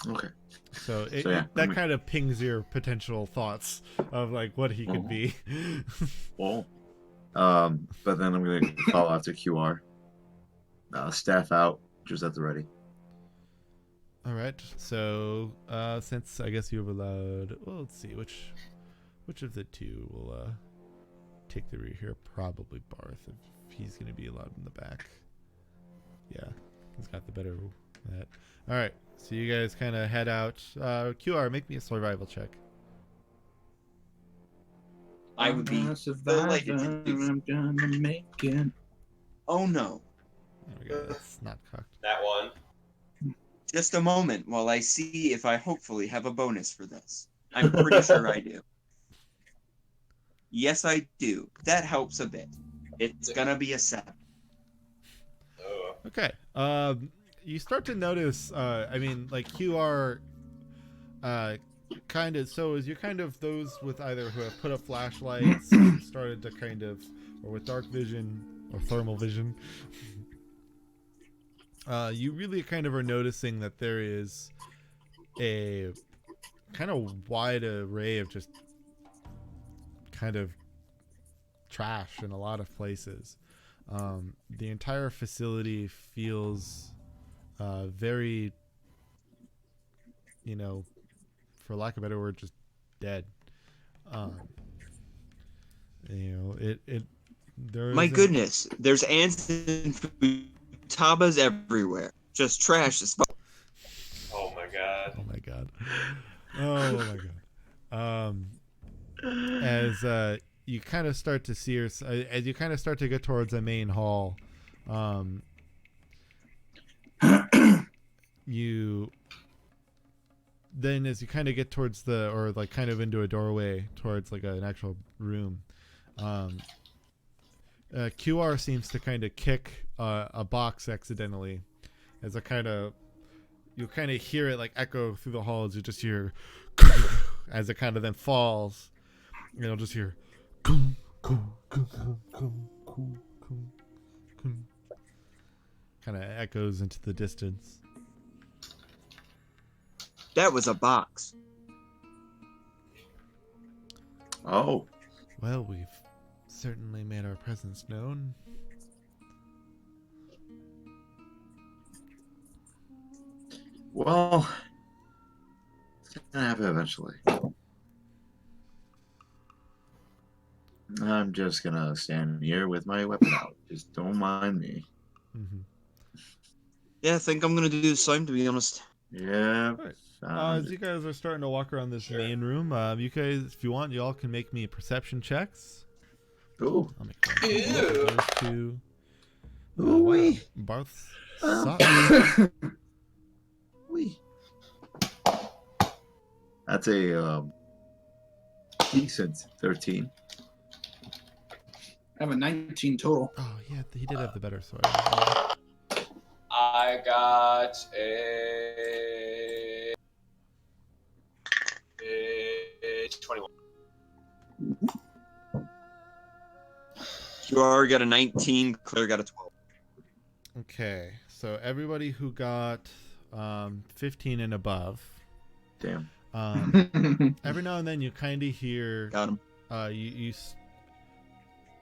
Okay. So, yeah, that I mean- kind of pings your potential thoughts of like what he could be. Well, but then I'm gonna call after QR. Staff out, just at the ready. All right. So, since I guess you've allowed, well, let's see which of the two will take the rear here. Probably Barth, if he's going to be allowed in the back. Yeah, he's got the better that. All right. So you guys kind of head out. QR, make me a survival check. I would be delighted to do so. I'm gonna make it. Oh no. There we go. That's not cocked. That one. Just a moment while I see if I hopefully have a bonus for this. I'm pretty sure I do. Yes, I do. That helps a bit. It's gonna be a 7. Oh. Okay. You start to notice. I mean, like QR. Kind of. So as you kind of those with either who have put up flashlights started to kind of, or with dark vision or thermal vision. You really kind of are noticing that there is a kind of wide array of just kind of trash in a lot of places. The entire facility feels very, for lack of a better word, just dead. My goodness, there's ants and futabas everywhere. Just trash as fuck. Oh my god. Oh my god. Oh my god. As you kind of start to see, as you kind of start to get towards the main hall, then as you kind of get towards kind of into a doorway towards like an actual room, QR seems to kind of kick a box accidentally, as you kind of hear it like echo through the halls. You just hear as it kind of then falls. You'll just hear kind of echoes into the distance. That was a box. Oh, Well, we've certainly made our presence known. well, it's gonna happen eventually. I'm just gonna stand here with my weapon out. Just don't mind me. Mm-hmm. Yeah, I think I'm gonna do the same, to be honest. Yeah. Right. found As it. you guys are starting to walk around this Sure. main room, you guys, if you want, y'all can make me perception checks. Ooh. I'll make one. Ew. Those two. Ooh-wee. Barth's Oh. suck. Wee. That's a decent 13. I have a 19 total. Oh yeah, he did have the better sword. I got a 21. QR got a 19, Claire got a 12. Okay, so everybody who got 15 and above, Damn. every now and then you kind of hear Got him.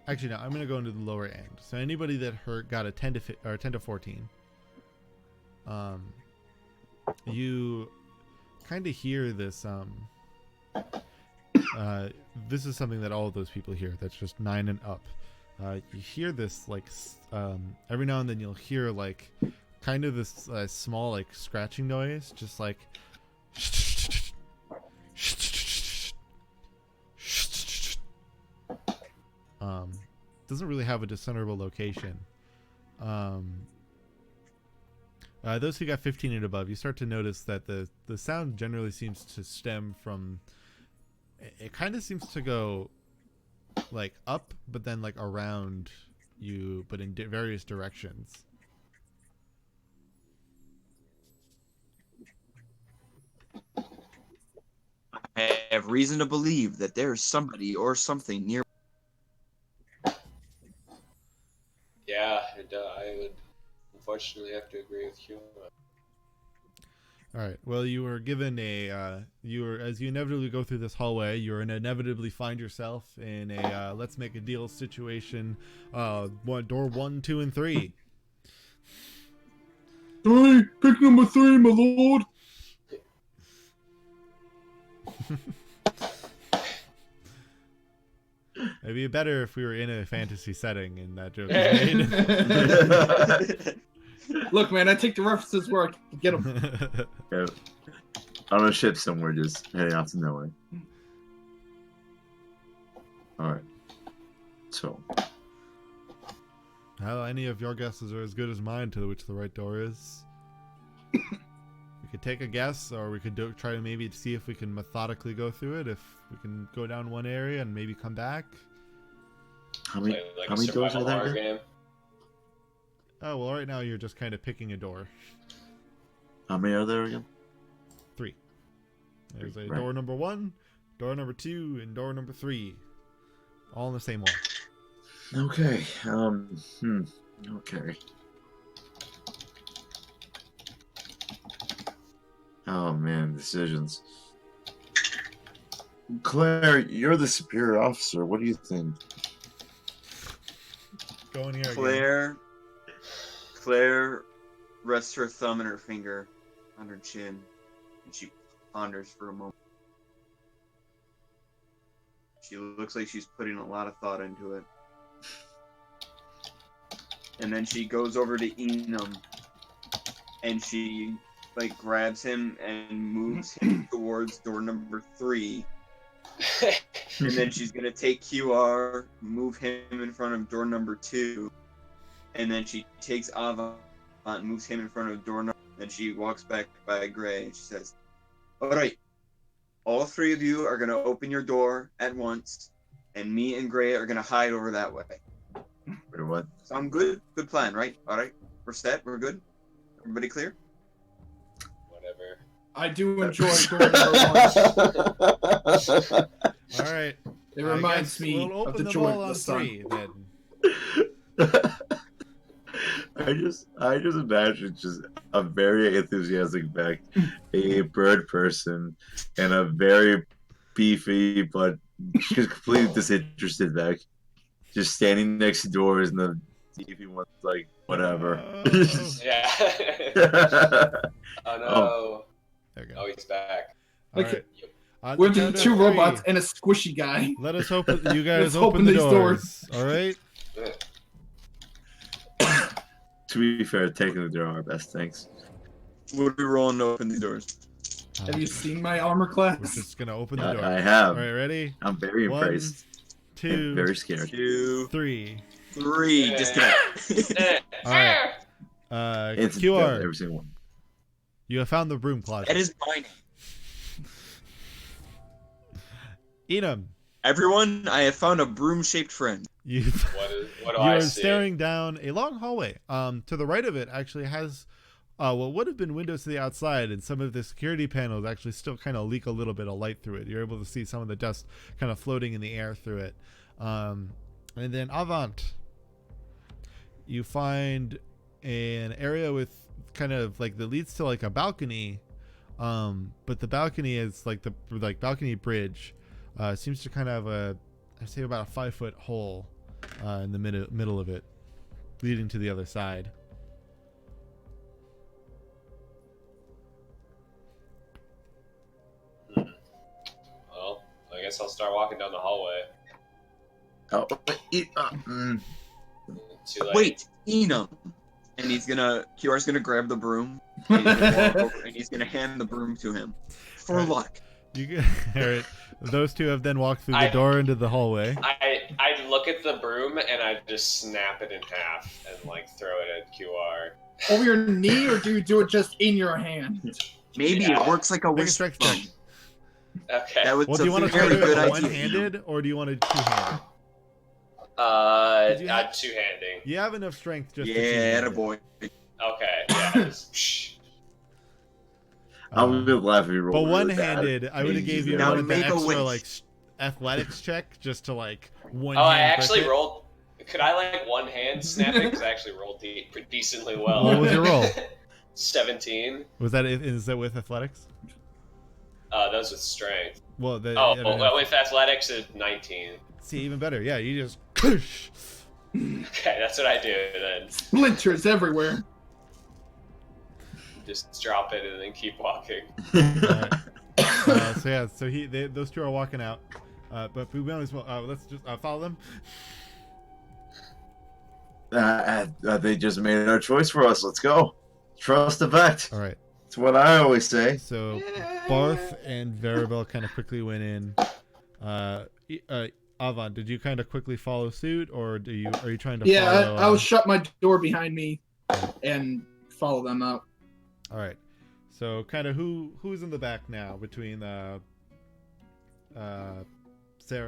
Actually, no, I'm gonna go into the lower end. So anybody that got a 10 to 14. you kind of hear this. This is something that all of those people hear. That's just 9 and up. You hear this like every now and then you'll hear like kind of this small like scratching noise, just like. Doesn't really have a discernible location. Those who got 15 and above, you start to notice that the sound generally seems to stem from. It kind of seems to go like up, but then like around you, but in various directions. I have reason to believe that there's somebody or something near. Yeah, I would unfortunately have to agree with you. All right. Well, you were given a as you inevitably go through this hallway, you're gonna inevitably find yourself in a let's make a deal situation. Door 1, 2, and 3. 3, pick number 3, my lord. It'd be better if we were in a fantasy setting and that joke was made. Look, man, I take the references where I can get them. Yeah. On a ship somewhere, just heading out to nowhere. Alright. So. Well, any of your guesses are as good as mine to which the right door is. We could take a guess, or we could try to maybe see if we can methodically go through it. If we can go down one area and maybe come back. How many, Play like how a many doors are survival there? horror again? game. Oh, well, right now you're just kind of picking a door. How many are there again? 3. There's a Right. door number 1, door number 2, and door number 3. All in the same wall. Okay. Okay. Oh man, decisions. Claire, you're the superior officer. What do you think? Go in here again. Claire rests her thumb and her finger on her chin, and she ponders for a moment. She looks like she's putting a lot of thought into it. And then she goes over to Enum, and she like grabs him and moves him towards door number 3. And then she's gonna take QR, move him in front of door number 2, and then she takes Avant and moves him in front of door number. Then she walks back by Gray and she says, "All right, all 3 of you are gonna open your door at once, and me and Gray are gonna hide over that way." Or what? Sound good? Good plan, right? All right, we're set. We're good. Everybody clear? Whatever. I do enjoy door number 1. All right. It I reminds guess me we'll of open the them joy all of on the sun. 3 then. I just imagine just a very enthusiastic Beck, a bird person, and a very beefy but just completely disinterested Beck, just standing next to doors, and the beefy one's like, whatever. Yeah. Oh no. Oh. There we go. Oh, he's back. All Okay. right. On We're the the count of 2 3, robots and a squishy guy. Let us open. You guys Let's open open the these doors. All right. To be fair, taking the door our best, thanks. What are we rolling to open these doors? Have you seen my armor class? We're just gonna open the door. I have. All right. Ready? I'm very 1, impressed. 2, And very scared. 2, 3. 3. Yeah. Disconnect. All right. It's QR. every single one. You have found the broom closet. That is my name. Enum, Everyone, I have found a broom-shaped friend. you What do you I are see? staring down a long hallway. To the right of it actually has what would have been windows to the outside, and some of the security panels actually still kind of leak a little bit of light through it. You're able to see some of the dust kind of floating in the air through it. And then Avant, you find an area with kind of like that leads to like a balcony, but the balcony is like the balcony bridge. Seems to kind of have I'd say about a 5-foot hole in the middle of it, leading to the other side. guess I'll start walking down the hallway. Oh, Too late. Wait, Enum. And QR's gonna grab the broom, and he's gonna walk over, and he's gonna hand the broom to him. For Right. luck. You all right? Those two have then walked through the I- door into the hallway. I look at the broom and I just snap it in half and like throw it at QR. Over your knee, or do you do it just in your hand? Maybe Yeah. it works like a Make a whisper. strength check. Okay. That was Well, do a you want to try very to do good it idea. one-handed, or do you want to two-handed? Did you have- I'm two-handing. You have enough strength just to Yeah, two-hand it. boy. Okay. Yeah. Just, I would have laughed if you rolled. But really bad. one-handed, I would have gave you Now one of the make a extra wish. like athletics check just to like one. oh, I hand actually grip it. rolled. Could I like one hand snap it? Because I actually rolled pretty decently well. What was your roll? 17. Was that is that with athletics? That was with strength. Well, I Oh, don't know. with athletics, it's 19. See, even better. Yeah, you just. Okay, that's what I do then. Splinters everywhere. Just drop it and then keep walking. Alright. So yeah, so those two are walking out, but we might as well let's just follow them. They just made our choice for us. Let's go. Trust the vet. All right. It's what I always say. So Barth and Verabel kind of quickly went in. Avon, did you kind of quickly follow suit, or are you trying to? Yeah, follow, I'll shut my door behind me and follow them out. All right. So kind of who's in the back now between Sarah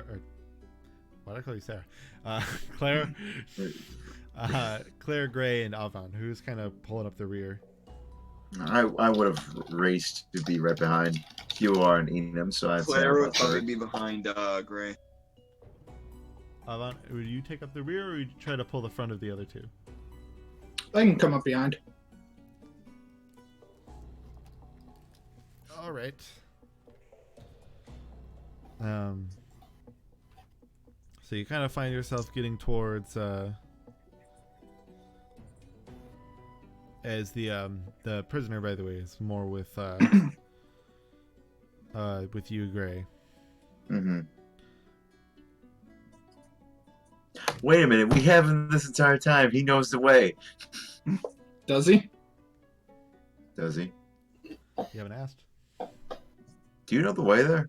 or why did I call you Sarah? Claire, Claire Gray and Avon. Who's kind of pulling up the rear? I would have raced to be right behind QR and Enum, so I'd say Claire I'm would probably third. be behind Gray. Avon, would you take up the rear, or would you try to pull the front of the other two? I can come up behind. All right. So you kind of find yourself getting towards as the prisoner, by the way, is more with you, Gray. Mm-hmm. Wait a minute, we have him this entire time. He knows the way. Does he? Does he? You haven't asked. Do you know the way there?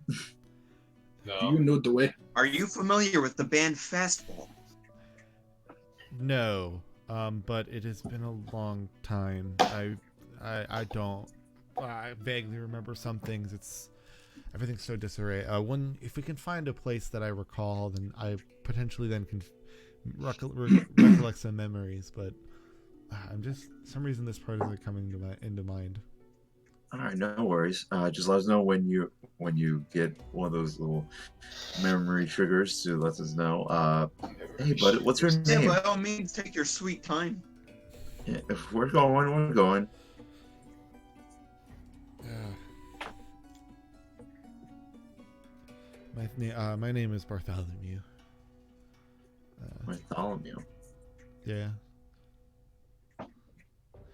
No. Do you know the way? Are you familiar with the band Fastball? No, but it has been a long time. I don't. I vaguely remember some things. Everything's so disarray. If we can find a place that I recall, then I potentially then can recollect some memories. But I'm just some reason this part isn't coming into mind. All right, no worries. Just let us know when you get one of those little memory triggers to let us know. Hey, bud, what's your Yeah, name? by all means, take your sweet time. Yeah, if we're going, we're going. My name is Bartholomew. Bartholomew. Yeah.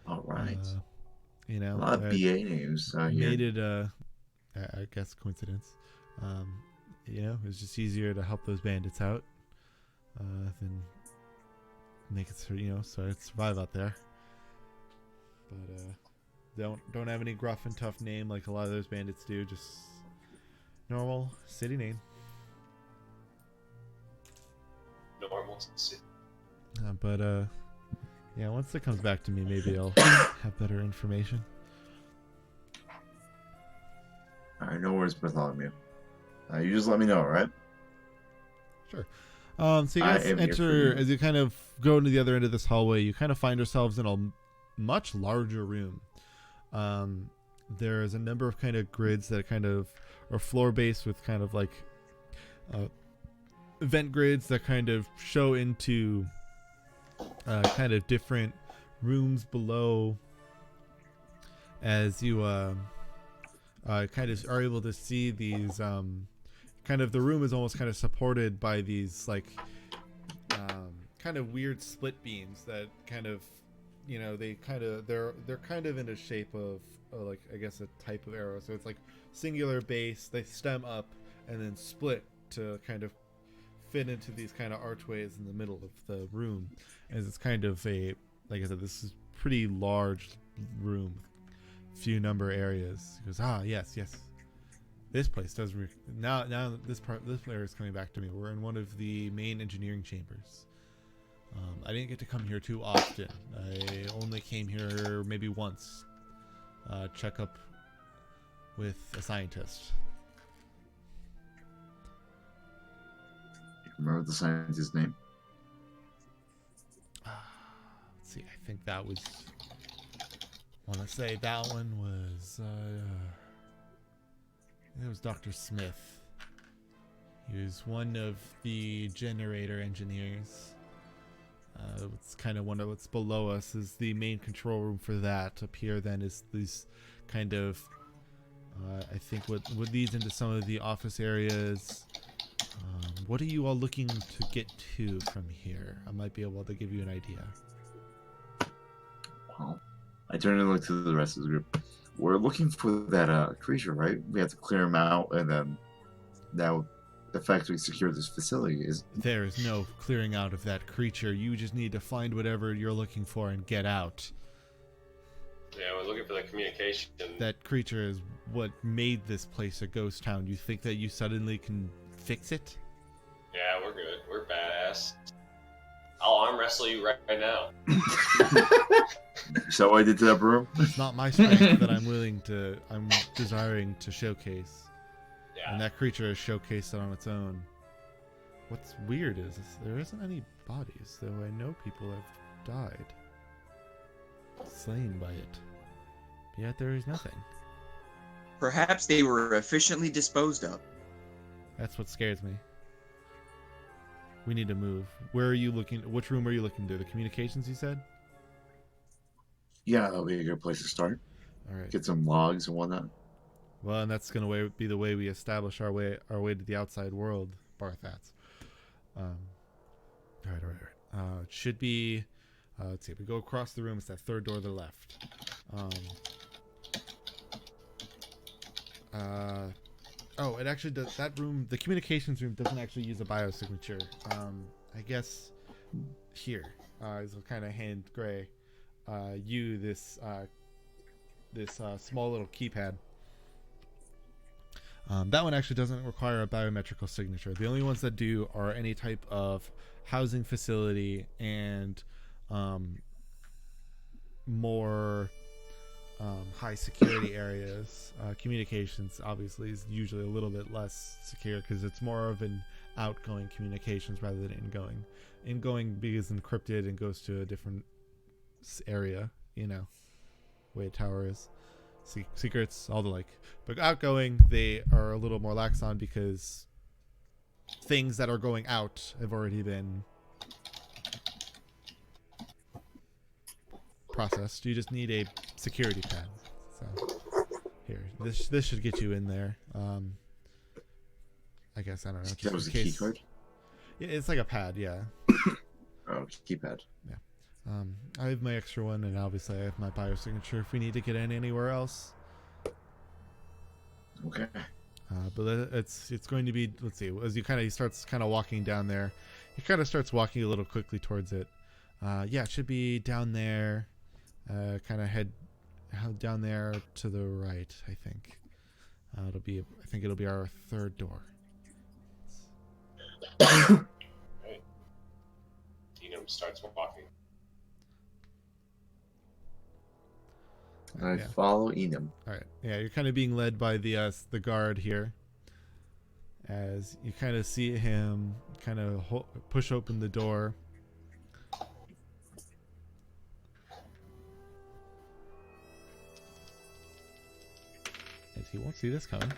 All right. You know, A lot of BA names here. made it I guess coincidence. You know, it was just easier to help those bandits out than make it so I'd survive out there. But don't have any gruff and tough name like a lot of those bandits do, just normal city name. Normal. Yeah, once it comes back to me, maybe I'll have better information. All right, no worries, Bartholomew. You just let me know, all right? Sure. So you I guys am here for enter, you. as you kind of go into the other end of this hallway, you kind of find yourselves in a much larger room. There's a number of kind of grids that kind of are floor based with kind of like vent grids that kind of show into kind of different rooms below, as you kind of are able to see these kind of the room is almost kind of supported by these like kind of weird split beams that kind of they're kind of in a shape of like I guess a type of arrow, so it's like singular base, they stem up and then split to kind of fit into these kind of archways in the middle of the room. As it's kind of a, like I said, this is pretty large room, few number areas. He goes, yes, this place does now this player is coming back to me. We're in one of the main engineering chambers. I didn't get to come here too often. I only came here maybe once, check up with a scientist. Remember the scientist's name? Let's see, I think that was, I want to say that one was it was Dr. Smith. He was one of the generator engineers. It's kind of one of what's below us is the main control room for that. Up here then is these kind of I think what leads into some of the office areas. What are you all looking to get to from here? I might be able to give you an idea. Well, I turn and look to the rest of the group. We're looking for that creature, right? We have to clear him out, and then that would effectively secure this facility. There is no clearing out of that creature. You just need to find whatever you're looking for and get out. Yeah, we're looking for the communication. That creature is what made this place a ghost town. You think that you suddenly can fix it? Yeah, we're good. We're badass. I'll arm wrestle you right now. So I did to that room. It's not my strength that I'm desiring to showcase. Yeah. And that creature is showcased on its own. What's weird is there isn't any bodies, though I know people have died. Slain by it. Yet there is nothing. Perhaps they were efficiently disposed of. That's what scares me. We need to move. Where are you looking? Which room are you looking to? The communications, you said? Yeah, that'll be a good place to start. All right. Get some logs and whatnot. Well, and that's gonna be the way we establish our way to the outside world, Barthats. All right. It should be. Let's see. If we go across the room, it's that third door to the left. Oh, it actually does. That room, the communications room, doesn't actually use a biosignature. I guess here is kind of hand gray. This small little keypad. That one actually doesn't require a biometrical signature. The only ones that do are any type of housing facility and more high security areas. Communications obviously is usually a little bit less secure because it's more of an outgoing communications rather than ingoing. Ingoing is encrypted and goes to a different area, way a tower is. Secrets, all the like. But outgoing, they are a little more lax on because things that are going out have already been processed. You just need a security pad. So here, this should get you in there. I guess I don't know. That was a key card. Yeah, it's like a pad. Yeah. Oh, keypad. Yeah. I have my extra one, and obviously I have my biosignature if we need to get in anywhere else. Okay. But it's going to be, let's see, as he starts walking down there, he kind of starts walking a little quickly towards it. Yeah, it should be down there. Kind of head down there to the right, I think. I think it'll be our third door. Right. Enum starts walking. I Yeah. follow Enum. All right. Yeah, you're kind of being led by the guard here, as you kind of see him kind of push open the door. As he won't see this coming,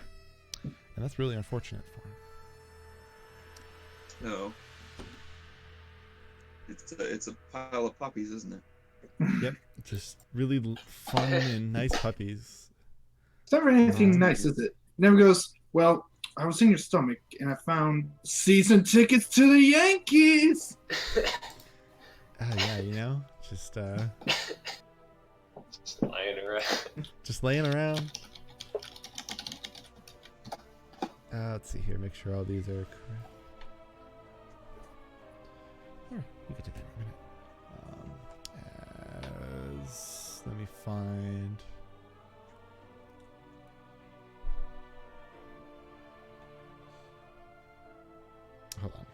and that's really unfortunate for him. No. It's a pile of puppies, isn't it? Yep, just really fun and nice puppies. It's never anything nice, is it? It never goes, well, I was in your stomach and I found season tickets to the Yankees. Yeah, just Just lying around. just laying around. Let's see here. Make sure all these are correct. Sure, we can do that in a minute. Let me find. Hold on.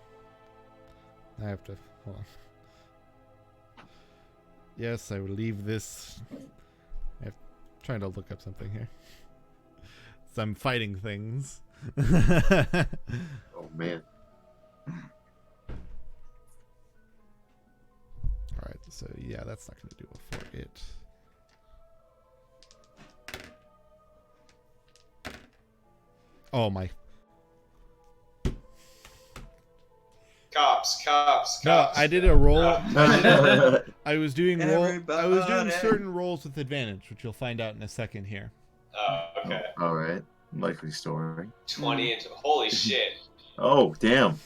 I have to. Hold on. Yes, I will leave this. I'm trying to look up something here. So I'm fighting things. Oh man. Alright, so yeah, that's not going to do it for it. Oh my. Cops. No, I did a roll. I was doing Everybody. certain rolls with advantage, which you'll find out in a second here. Oh, okay. All right. Likely story. 20 into. Holy shit. Oh damn.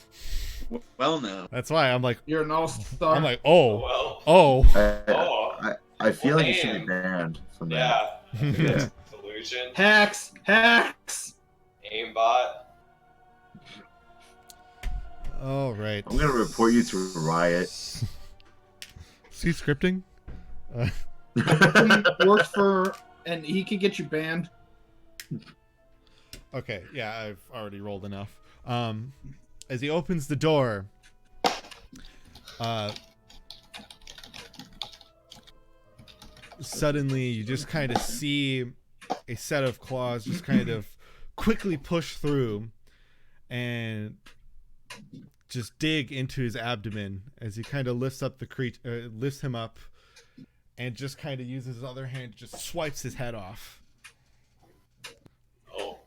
Well, no. That's why I'm like, You're an all-star. I'm like, Well. oh. I feel like it should be Damn. banned from that. Yeah. Delusion. Hacks. Aimbot. All right. I'm gonna report you to Riot. See scripting? He works for, and he can get you banned. Okay, yeah, I've already rolled enough. As he opens the door, suddenly you just kind of see a set of claws just kind of quickly push through and just dig into his abdomen as he kind of lifts up the lifts him up and just kind of uses his other hand, just swipes his head off. Oh.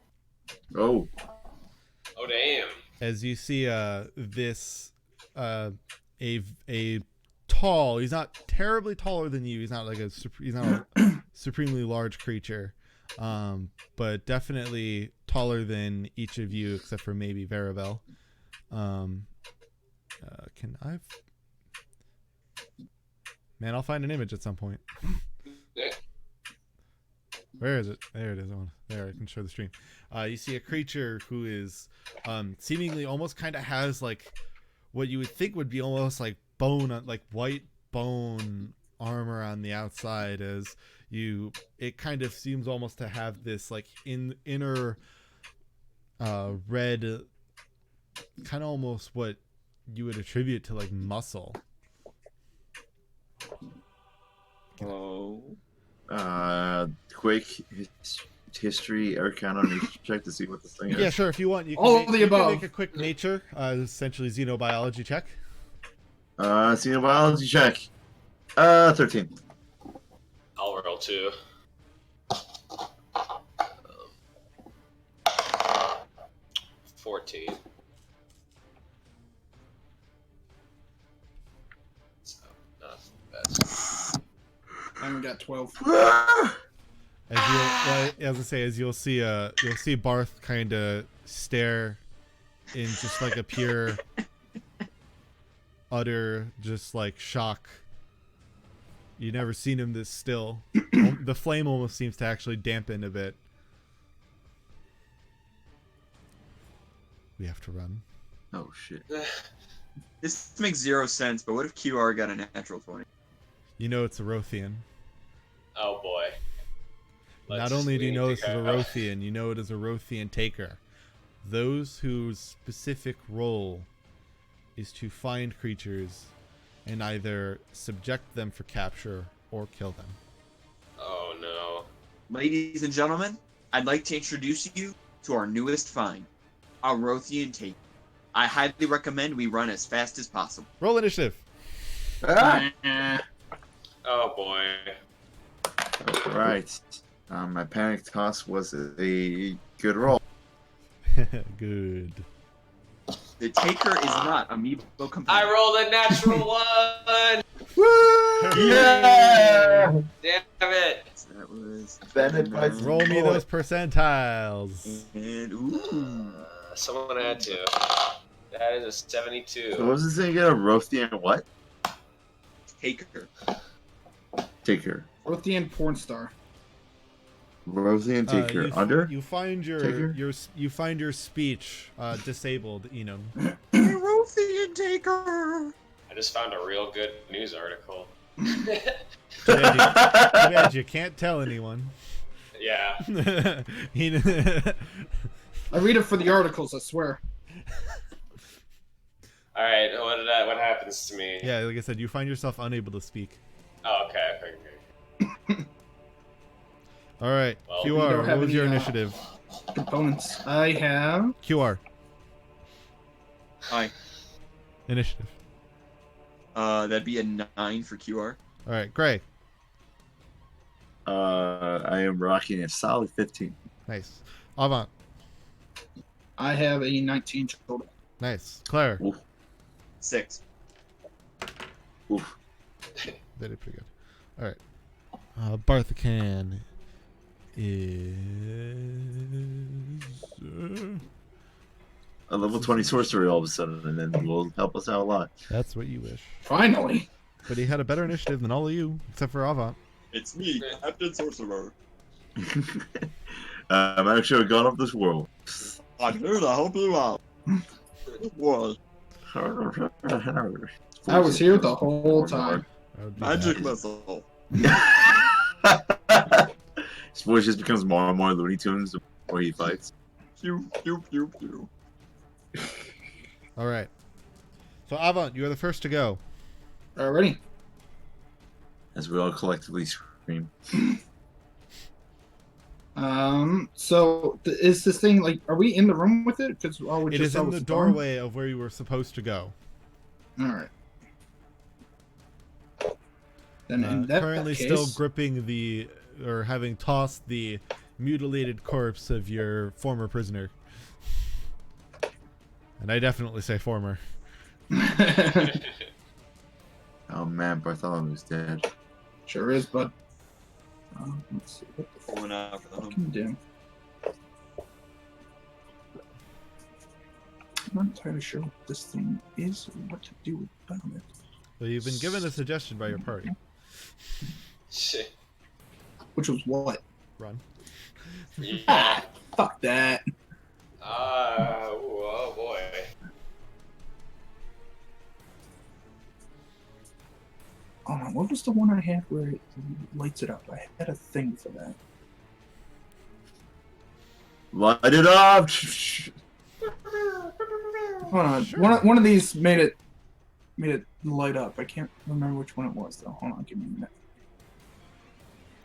Oh. Oh, damn. As you see this a tall, he's not terribly taller than you, he's not like he's not a supremely large creature, but definitely taller than each of you except for maybe Verivel. I'll find an image at some point. Yeah. Where is it? There it is. There, I can show the stream. You see a creature who is seemingly almost kind of has like what you would think would be almost like bone, like white bone armor on the outside. It kind of seems almost to have this like inner red, kind of almost what you would attribute to like muscle. Oh. Quick history Arcana nature check to see what this thing is. Yeah, sure. If you want, you can, All make, of the you can above. make a quick nature, essentially xenobiology check. Xenobiology check. 13. I'll roll 2. 14. So, not the best. I only got 12. As you'll see Barth kind of stare in just like a pure, utter, just like shock. You've never seen him this still. The flame almost seems to actually dampen a bit. We have to run. Oh shit. This makes 0 sense, but what if QR got a natural 20? You know it's a Rothian. Oh boy. Not only do you know this is a row. Rothian, you know it is a Rothian taker. Those whose specific role is to find creatures and either subject them for capture or kill them. Oh no. Ladies and gentlemen, I'd like to introduce you to our newest find, our Rothian Tape. I highly recommend we run as fast as possible. Roll initiative. Ah! Oh boy. Right. My panic toss was a good roll. Good. The Taker is not amiibo compatible. I rolled a natural 1! Yeah! Damn it! That was Bennett by Roll me those percentiles. And ooh. Someone had to. That is a So 72. what was this thing again? A Rothian what? Taker. Take care. Rothian porn star. Rosie and take her you, under. you find Taker? you find your speech disabled, Enum. Rosie and Taker. I just found a real good news article. Too bad you can't tell anyone. Yeah. I read it for the articles, I swear. All right. What happens to me? Yeah, like I said, you find yourself unable to speak. Oh, okay. All right, Well, we QR. don't What have was your any, initiative? Components. I have. QR Hi. initiative. That'd be a 9 for QR. All right, Gray. I am rocking a solid 15. Nice. Avant. I have a 19 total. Nice. Claire. 6. Oof. They did pretty good. All right. Barthacan is A level 20 sorcery all of a sudden, and then will help us out a lot. that's what you wish. Finally. But he had a better initiative than all of you, except for Avant. It's me, Captain Sorcerer. I'm actually gone off this world. I'm here to help you out. What? I was here the whole time. That would be Magic bad. missile. His voice just becomes more and more Looney Tunes the more he fights. Pew, pew, pew, pew. All right. So Avant, you are the first to go. Alrighty. As we all collectively scream. So is this thing like? Are we in the room with it? Because It is in the doorway of where you were supposed to go. All right. Then in that Currently case, still gripping or having tossed the mutilated corpse of your former prisoner. And I definitely say former. Oh man, Bartholomew's dead. sure is, bud. Let's see what the Pulling out for the fuck home. can do. I'm not entirely sure what this thing is or what to do about it. So you've been given a suggestion by your party. Shit. Which was what? Run. Yeah. Fuck that. Oh boy. Oh no, what was the one I had where it lights it up? I had a thing for that. Light it up! Hold on. Sure. One of these made it light up. I can't remember which one it was though. Hold on, give me a minute.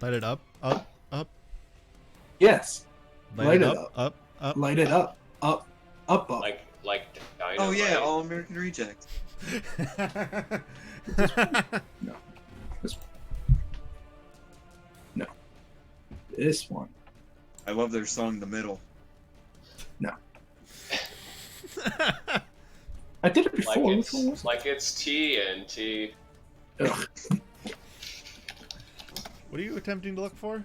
Light it up, up, up. Yes. Light Light it it up, up, up. Light it up. Up. Up. Like dynamite. Oh yeah, All American Reject. This one. I love their song, The Middle. I did it Like before. Which one was it's like it's TNT. it? Ugh. What are you attempting to look for?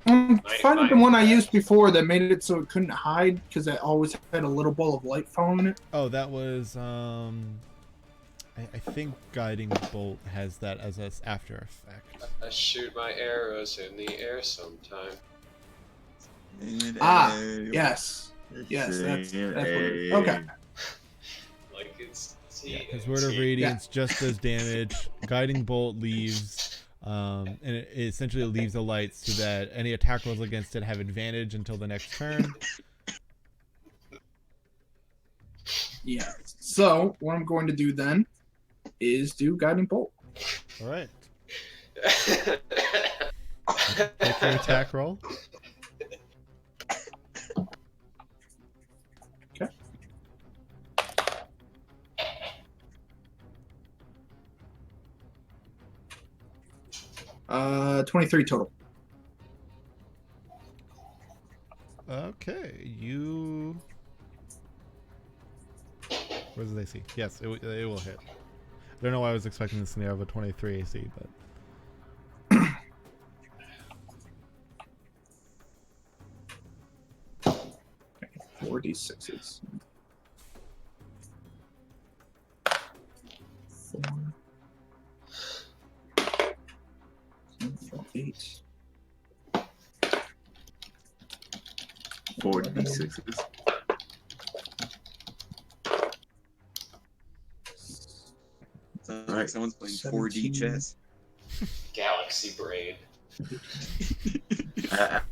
Finding the one I used before that made it so it couldn't hide because it always had a little ball of light following it. Oh, that was I think Guiding Bolt has that as an after effect. I shoot my arrows in the air sometime. Yes. Yes, that's what it is. Okay. Like it's Yeah, TNT. because Word of Radiance just does damage. Guiding Bolt leaves, and it essentially leaves a light so that any attack rolls against it have advantage until the next turn. Yeah. So what I'm going to do then is do guiding bolt. All right, make your attack roll. Okay. 23 total. Okay, you. What does they see? Yes, it will hit. I don't know why I was expecting this to have a 23 AC, but. 4d6s. 4. 8. 4d6s. Sounds Right. like someone's playing 4D 17. chess. Galaxy brain.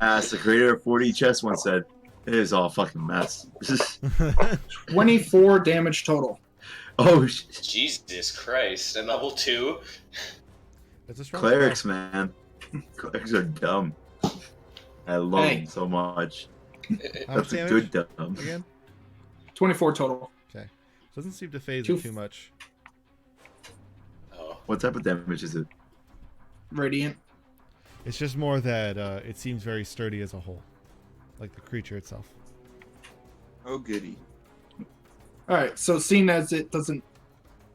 As the creator of 4D chess once said, it is all a fucking mess. 24 damage total. Oh, Jesus Christ. And level 2? It's a strong clerics, spell. man. Clerics are dumb. I love Hey. them so much. How much That's a damage good dumb. again? 24 total. Okay. Doesn't seem to phase Two- it too much. Oh. What type of damage is it? Radiant. It's just more that it seems very sturdy as a whole, like the creature itself. Oh goody. Alright, so seeing as it doesn't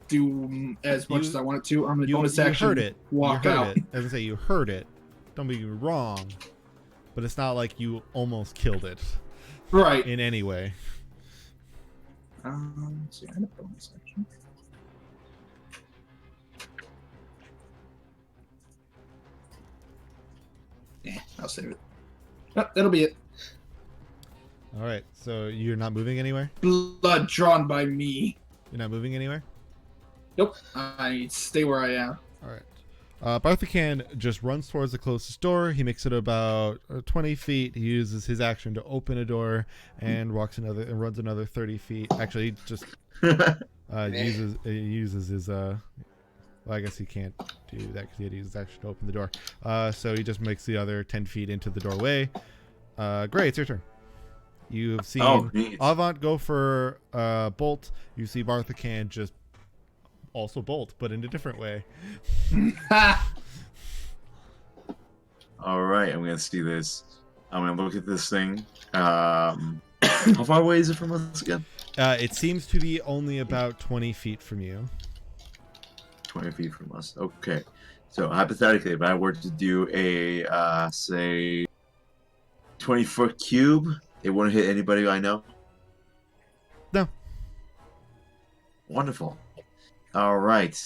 do as much You- as I want it to, I'm going to You, bonus you action heard it. walk you heard out. it. As I say, you heard it. Don't be wrong, but it's not like you almost killed it Right. in any way. Let's see, I had a bonus action. Yeah, I'll save it. Oh, that'll be it. All right. So you're not moving anywhere. Blood drawn by me. You're not moving anywhere. Nope. I stay where I am. All right. Barthacan just runs towards the closest door. He makes it about 20 feet. He uses his action to open a door and runs another 30 feet. Actually, he just uses his well, I guess he can't do that because he had to use his action to open the door. So he just makes the other 10 feet into the doorway. Gray, it's your turn. You've seen Oh, neat. Avant go for bolt. You see Barthacan just also bolt, but in a different way. All right, I'm gonna see this. I'm gonna look at this thing. How far away is it from us again? It seems to be only about 20 feet from you. 20 feet from us. Okay. So hypothetically, if I were to do a say 20-foot cube, it wouldn't hit anybody I know. No. Wonderful. All right.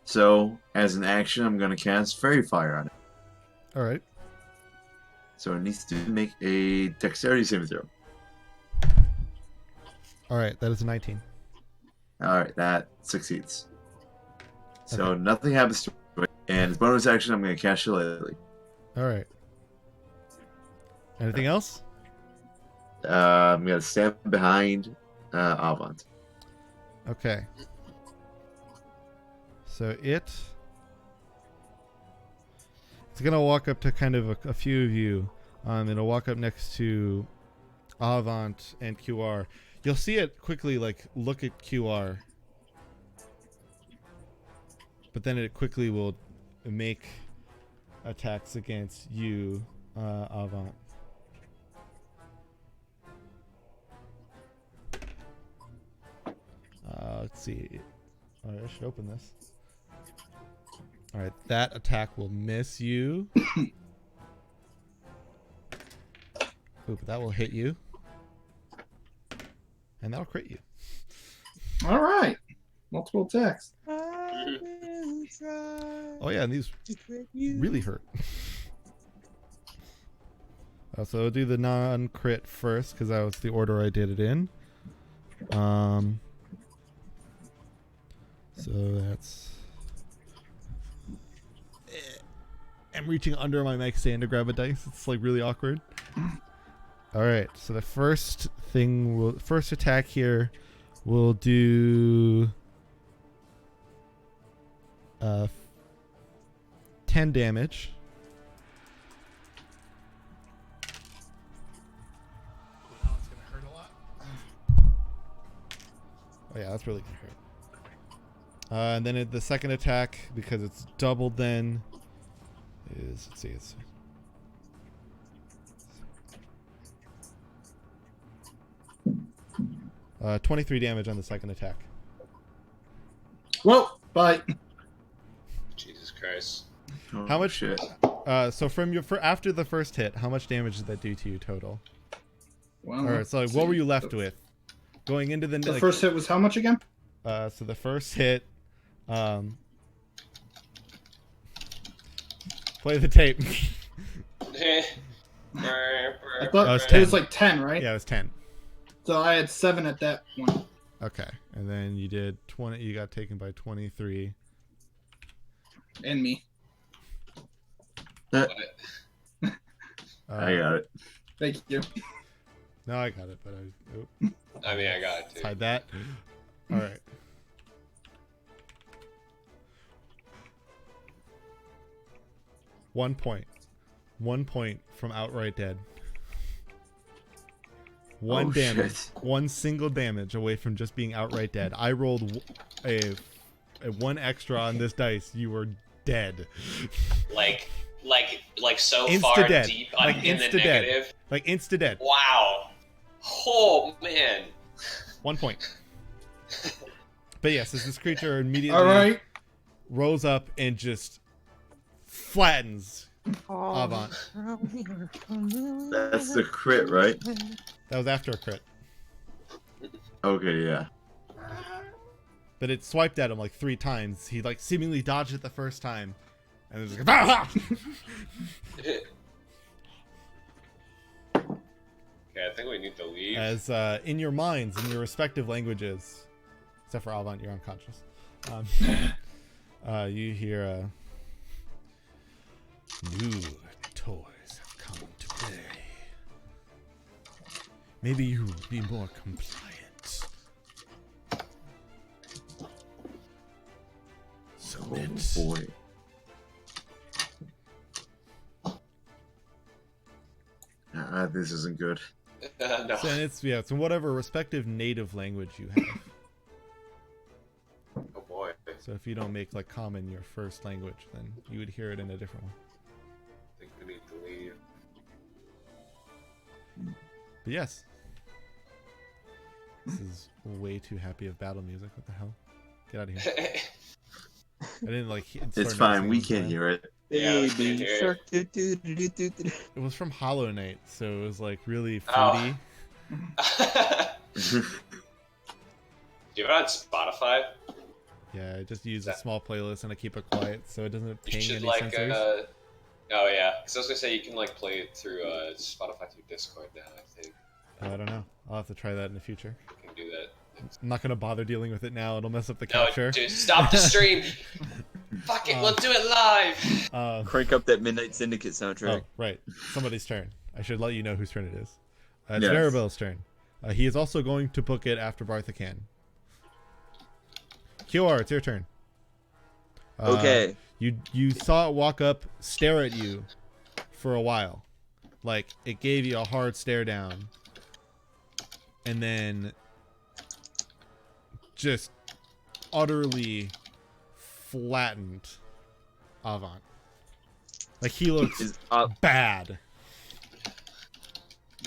So as an action, I'm gonna cast Fairy Fire on it. All right. So it needs to make a Dexterity saving throw. All right. That is a 19. All right, that succeeds. So Okay. nothing happens to it, and as bonus action, I'm gonna cast Shillelagh. All right. Anything else? I'm gonna stand behind Avant. Okay. So it's gonna walk up to kind of a few of you. It'll walk up next to Avant and QR. You'll see it quickly like look at QR, but then it quickly will make attacks against you, Avant. Let's see. Oh, I should open this. All right, that attack will miss you. Ooh, but that will hit you. And that'll crit you. All right. Multiple attacks. Oh yeah, and these really hurt. So I'll do the non-crit first because that was the order I did it in. So that's... I'm reaching under my mic stand to grab a dice. It's like really awkward. Alright, so the first attack here will do 10 damage. Oh, it's gonna hurt a lot. Oh yeah, that's really gonna hurt. And then the second attack, because it's doubled then, is, let's see, it's 23 damage on the second attack. Well, bye. Jesus Christ. Oh, How much- shit? So after the first hit, how much damage did that do to you total? Well, All right, so let's what were see. you left with? Going into The first hit was how much again? so the first hit, play the tape. I thought Oh, it's it 10. was like 10, right? Yeah, it was 10. So I had 7 at that one. Okay, and then you did 20. You got taken by 23. And me. I Uh, got it. Thank you. no, I got it, but I mean, I got it too. hide that. All right. One point. 1 point from outright dead. One Oh, damage. shit. One single damage away from just being outright dead. I rolled a 1 extra on this dice. You were dead. Like so Insta far dead. deep Like in the insta dead. negative. Like insta dead. Wow. Oh man. 1 point. But yes, as this creature immediately All right. rose up and just flattens Avant. That's the crit, right? That was after a crit. Okay, yeah. But it swiped at him like 3 times. He like seemingly dodged it the first time. And it was like, "Ah!" Okay, I think we need to leave. As in your minds, in your respective languages, except for Avant, you're unconscious. You hear new toys have come to play. Maybe you will be more compliant. So Oh let's boy. This isn't good. No. So it's in whatever respective native language you have. Oh boy. So if you don't make like common your first language, then you would hear it in a different one. I think we need to leave. But yes, this is way too happy of battle music. What the hell? Get out of here! I didn't like. It's fine. We can't hear it. Yeah, we can't Baby hear shark. Do. It was from Hollow Knight, so it was like really Oh. fruity. Do you have it on Spotify? Yeah, I just use a small playlist and I keep it quiet so it doesn't You ping should any like. sensors. Oh yeah, because I was gonna say you can like play it through Spotify through Discord now. I think I don't know. I'll have to try that in the future. you can do that. I'm not gonna bother dealing with it now. It'll mess up the No, capture. dude, stop the stream. Fuck it, we'll do it live. Crank up that Midnight Syndicate soundtrack. Oh, right. Somebody's turn. I should let you know whose turn it is. It's Yes. Maribel's turn. He is also going to book it after Bartha can. QR, it's your turn. Okay. You saw it walk up, stare at you for a while. Like, it gave you a hard stare down. And then just utterly flattened Avant. Like, he looks Is bad.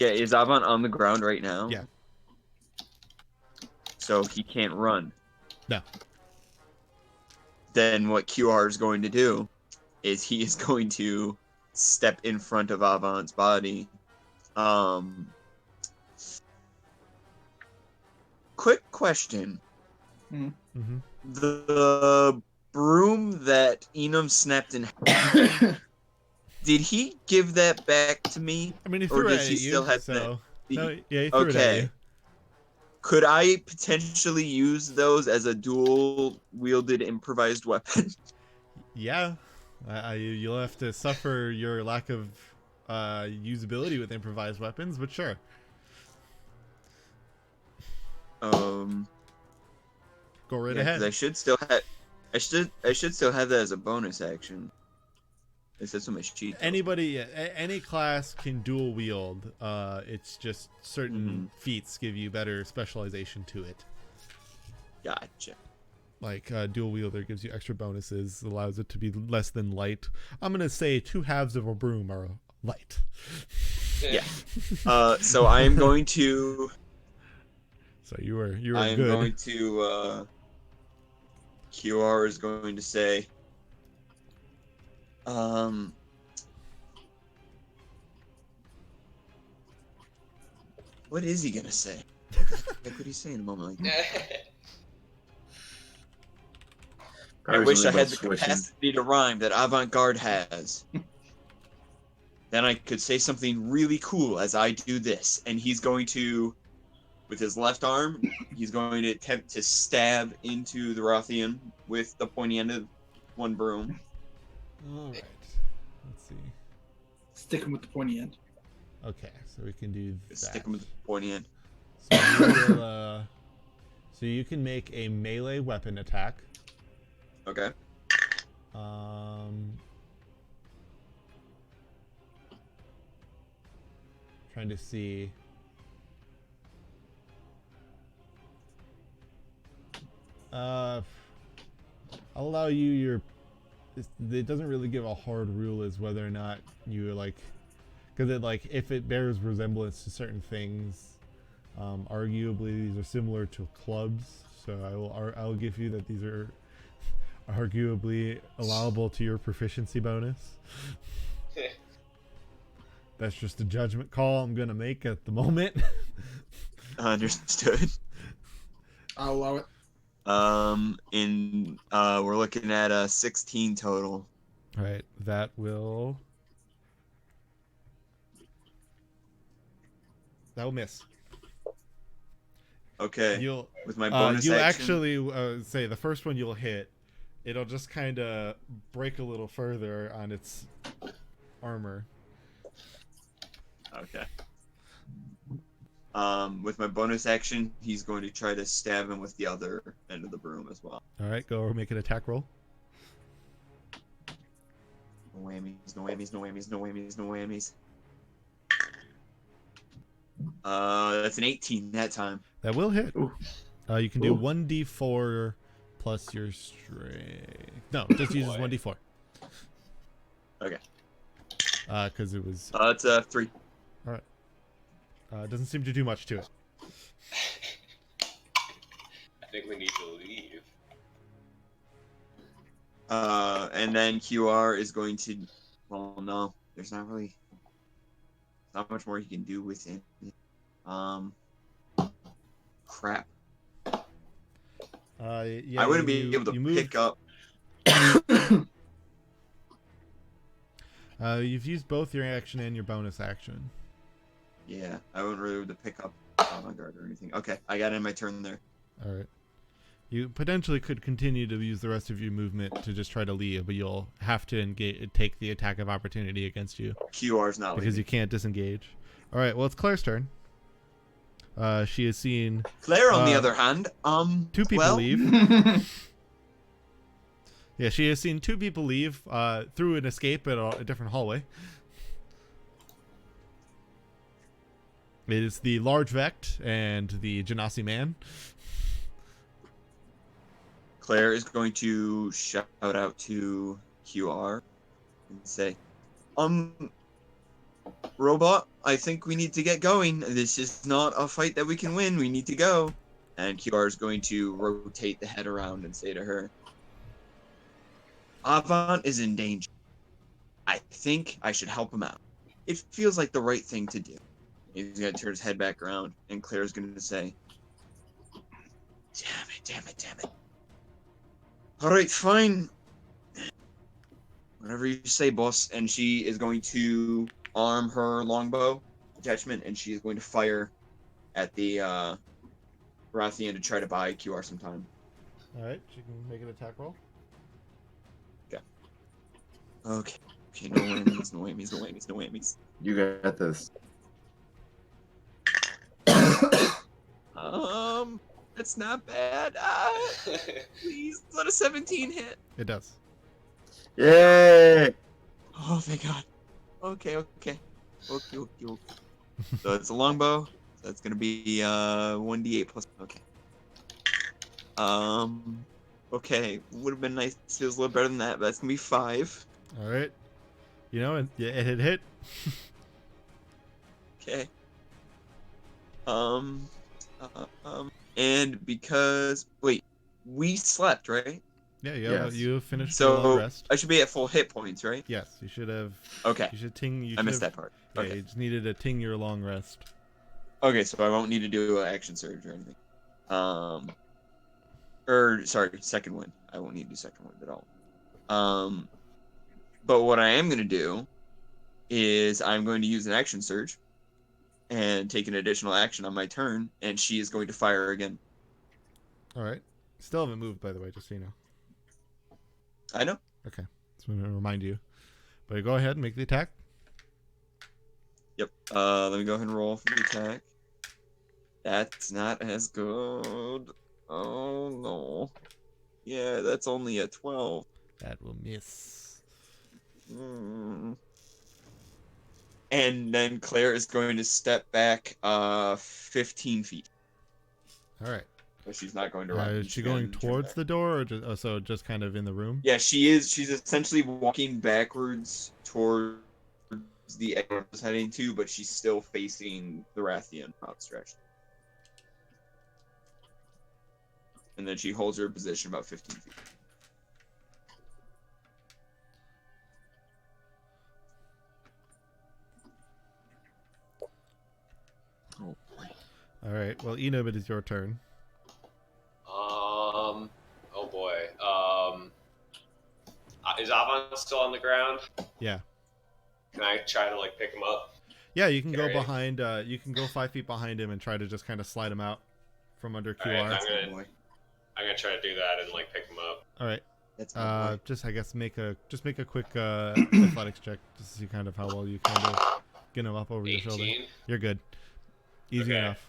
is Avant on the ground right now? Yeah. So he can't run. No. Then what QR is going to do is he is going to step in front of Avant's body. Quick question. Mm-hmm. The broom that Enum snapped in half, did he give that back to me? I mean, he Or threw it does at he you, still have so... The- No, yeah, he threw it at Okay. you. Could I potentially use those as a dual-wielded improvised weapon? Yeah. You'll have to suffer your lack of usability with improvised weapons, but sure. Go right Yeah, 'cause ahead. I should still have. I should still have that as a bonus action. It says on my sheet. Anybody, any class can dual wield. It's just certain feats give you better specialization to it. Gotcha. Like dual wielder gives you extra bonuses, allows it to be less than light. I'm gonna say 2 halves of a broom are light. Yeah. So I am going to. So you were I am good. going to. QR is going to say. What is he gonna say? Like what he's saying in a moment like that. I Probably wish I something had about the swishing. capacity to rhyme that Avant Garde has. then I could say something really cool as I do this. And he's going to, with his left arm, he's going to attempt to stab into the Rothian with the pointy end of one broom. All right. Let's see. Stick him with the pointy end. Okay, so we can do that. Stick him with the pointy end. So you will, so you can make a melee weapon attack. Okay. Trying to see. I'll allow you your. It doesn't really give a hard rule as whether or not you like, because it like if it bears resemblance to certain things, arguably these are similar to clubs. So I'll give you that these are arguably allowable to your proficiency bonus. That's just a judgment call I'm gonna make at the moment. Understood. I'll allow it. We're looking at a 16 total. All right, that will miss. Okay. You'll With my bonus you action. actually say the first one you'll hit. It'll just kind of break a little further on its armor. Okay. With my bonus action, he's going to try to stab him with the other end of the broom as well. All right, go make an attack roll. No whammies, no whammies, no whammies, no whammies, no whammies. That's an 18 that time. That will hit. Ooh. You can do Ooh. 1d4 plus your strength. No, just uses 1d4. Okay. Because it was. It's a 3. Doesn't seem to do much to it. I think we need to leave. And then QR is going to. Well, no, there's not really. Not much more he can do with it. Crap. Yeah, I wouldn't be able to moved, pick up. You've used both your action and your bonus action. Yeah, I wouldn't really be able to pick up avant-garde or anything. Okay, I got in my turn there. All right. You potentially could continue to use the rest of your movement to just try to leave, but you'll have to take the attack of opportunity against you QR's not because you leaving. can't disengage. All right. Well, it's Claire's turn. She has seen Claire, on the uh, other hand, two people well, leave. Yeah, she has seen two people leave through an escape at a different hallway. It is the large Vect and the Genasi man. Claire is going to shout out to QR and say, Robot, I think we need to get going. This is not a fight that we can win. We need to go. And QR is going to rotate the head around and say to her, Avant is in danger. I think I should help him out. It feels like the right thing to do. He's going to turn his head back around, and Claire's going to say, Damn it. All right, fine. Whatever you say, boss. And she is going to arm her longbow attachment, and she is going to fire at the Rathian to try to buy QR some time. All right, she can make an attack roll. Okay, no whammies. You got this. That's not bad. Please let a 17 hit. It does. Yay! Oh, thank God. Okay. Okay. So it's a longbow. So that's gonna be 1d8 plus. Okay. Okay. Would have been nice if it was a little better than that, but that's gonna be 5. All right. You know, it had hit. Okay. And because we slept, right? Yeah, Yes. you have finished your long So rest. I should be at full hit points, right? Yes, you should have. Okay. You should ting. You I should missed have, that part. Yeah, Okay. you just needed to ting your long rest. Okay, so I won't need to do an action surge or anything. Or sorry, second wind. I won't need to do second wind at all. But what I am gonna do is I'm going to use an action surge and take an additional action on my turn, and she is going to fire again. All right. Still haven't moved, by the way, just so you know. I know. Okay. Just want to remind you. But go ahead and make the attack. Yep. Let me go ahead and roll for the attack. That's not as good. Oh no. Yeah, that's only a 12. That will miss. Mm. And then Claire is going to step back 15 feet. All right. But she's not going to run. Is she going towards the door, or just kind of in the room? Yeah, she is. She's essentially walking backwards towards the area I was heading to, but she's still facing the Rathian outstretched. And then she holds her position about 15 feet. Oh boy. All right. Well, Enum, it is your turn. Oh boy. Is Avon still on the ground? Yeah. Can I try to like pick him up? Yeah, you can go Carry it. behind. You can go 5 feet behind him and try to just kind of slide him out from under QR. All right, That's my boy. I'm gonna try to do that and like pick him up. All right. That's my boy. Just I guess make a quick athletics check just to see kind of how well you kind of get him up over your shoulder. 18. You're good. Easy Okay. enough.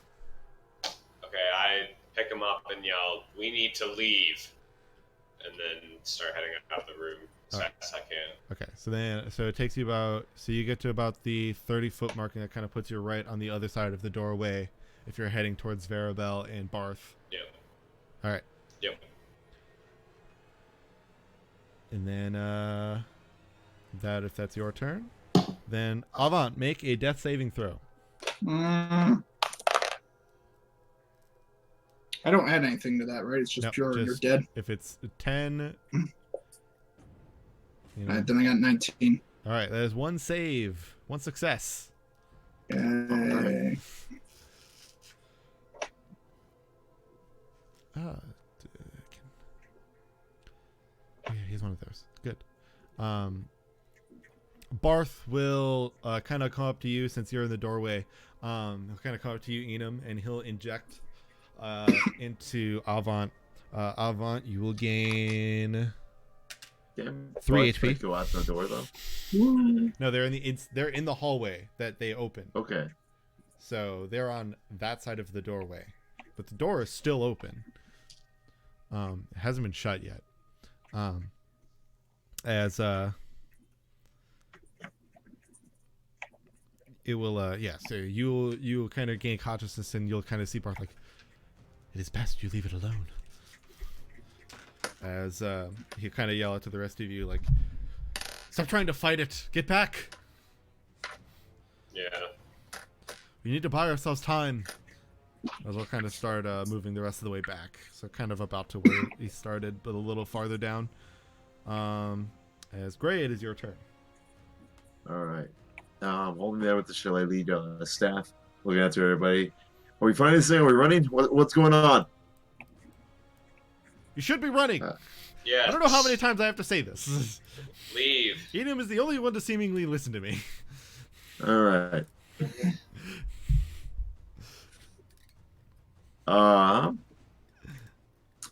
Okay, I pick him up and yell, "We need to leave," and then start heading out of the room as Alright. fast as I can. Okay, so it takes you you get to about the 30-foot mark, and that kind of puts you right on the other side of the doorway if you're heading towards Varabel and Barth. Yep. All right. Yep. And then if that's your turn, then Avant, make a death saving throw. I don't add anything to that, right? It's just Nope, pure. You're just- dead. If it's 10, you know, Alright, then I got 19. all right, that is one save, one success. Yay. Oh, yeah, he's one of those. Good. Barth will kind of come up to you since you're in the doorway. He'll kind of come up to you, Enum, and he'll inject into Avant. Avant, you will gain. Damn. 3 Barth might HP. Go out the door though. Woo. No, they're in the hallway that they open. Okay. So they're on that side of the doorway, but the door is still open. It hasn't been shut yet. It will so you'll kind of gain consciousness, and you'll kind of see Barth like, it is best you leave it alone. As he kind of yell out to the rest of you like, stop trying to fight it, get back, Yeah. we need to buy ourselves time. As we'll kind of start moving the rest of the way back, so kind of about to where he started, but a little farther down. As Gray, it is your turn. All right. Holding there with the shillelagh staff, looking after everybody. Are we finding this thing? Are we running? What's going on? You should be running. Yeah. I don't know how many times I have to say this. Leave. Enum is the only one to seemingly listen to me. All right.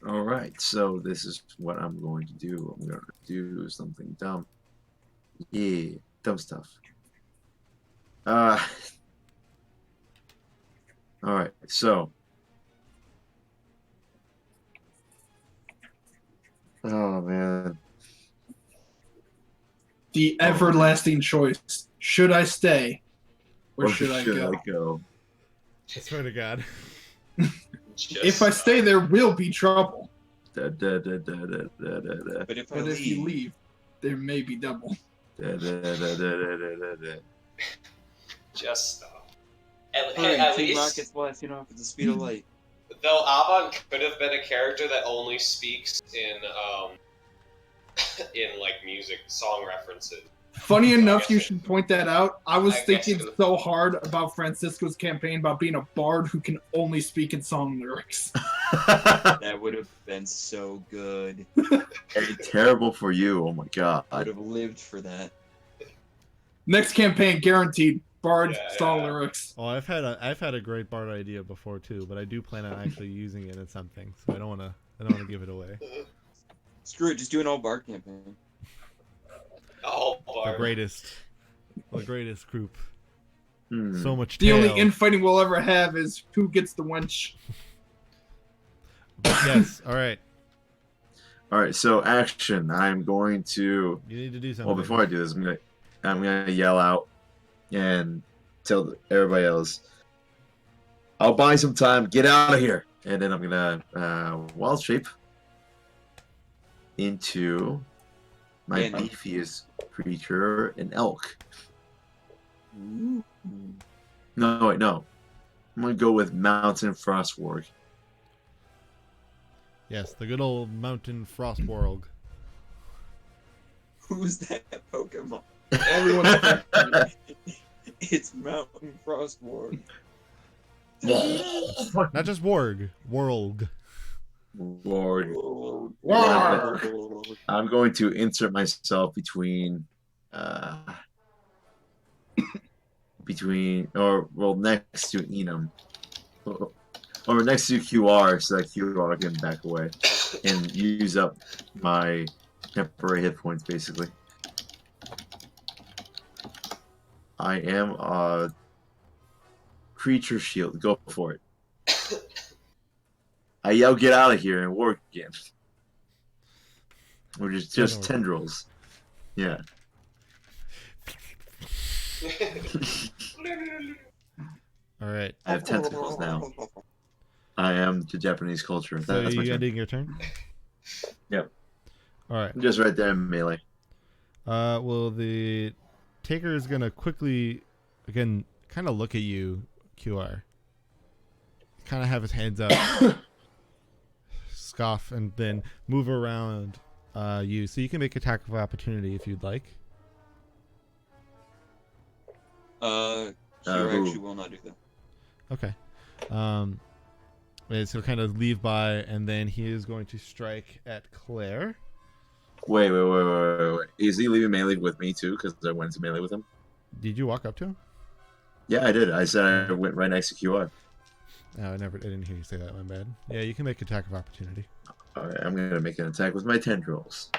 All right. So this is what I'm going to do. I'm going to do something dumb. Yeah, dumb stuff. All right. So. Oh man. The everlasting choice. Should I stay? Or should I go? I swear to God. Just If I stay, there will be trouble. Da, da, da, da, da, da, da, da. But if I But if you leave, leave, there may be double. Da, da, da, da, da, da, da, da. just stop. At, Alright, at King least, Rocket's blasting off at the speed of light. though, Avant could have been a character that only speaks in in like music song references. Funny I enough, guess you it- should point that out. I was I guess thinking it- so hard about Francisco's campaign about being a bard who can only speak in song lyrics. That would have been so good. Hey, terrible for you. Oh my god. I would have lived for that. Next campaign, guaranteed. Bard Yeah, song yeah. lyrics. Oh, I've had a great bard idea before too, but I do plan on actually using it in something, so I don't wanna give it away. Screw it, just do an all Bard campaign. Oh, The Bard. greatest group. Hmm. So much The only tail. infighting we'll ever have is who gets the wench. Yes. All right. All right, so action. I'm going to. You need to do something. Well, before I do this, I'm gonna yell out and tell everybody else, "I'll buy some time. Get out of here!" And then I'm gonna wild shape into my Yeah, no. beefiest creature, an elk. Ooh. No, wait, no. I'm gonna go with Mountain Frostwork. Yes, the good old mountain frostborg. Who's that Pokemon? Everyone's favorite. It's Mountain Frostborn. Not just warg, world. Lord. War. I'm going to insert myself between next to Enum. Or next to QR so that QR can back away and use up my temporary hit points basically. I am a creature shield. Go for it. I yell get out of here and work again. We're just tendrils. Yeah. All right. I have tentacles now. I am the Japanese culture. So That's my you turn. ending your turn? Yep. All right. I'm just right there in melee. Well, the taker is gonna quickly, again, kind of look at you, QR. Kind of have his hands up, scoff, and then move around you. So you can make attack of opportunity if you'd like. Kira who? actually will not do that. Okay. And so kind of leave by, and then he is going to strike at Claire. Wait. Is he leaving melee with me too? Because I went to melee with him. Did you walk up to him? Yeah, I did. I said I went right next to QR. No, I didn't hear you say that. My bad. Yeah, you can make attack of opportunity. All right, I'm gonna make an attack with my tendrils.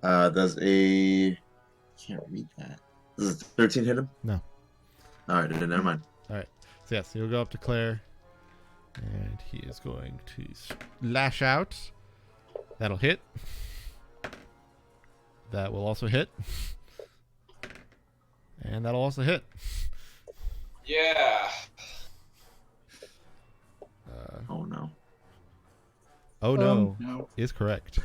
Does a can't read that. Does a 13 hit him? No. All right, then never mind. So yes, he'll go up to Claire, and he is going to lash out. That'll hit. That will also hit. And that'll also hit. Yeah. Oh no. Oh no, No. is correct.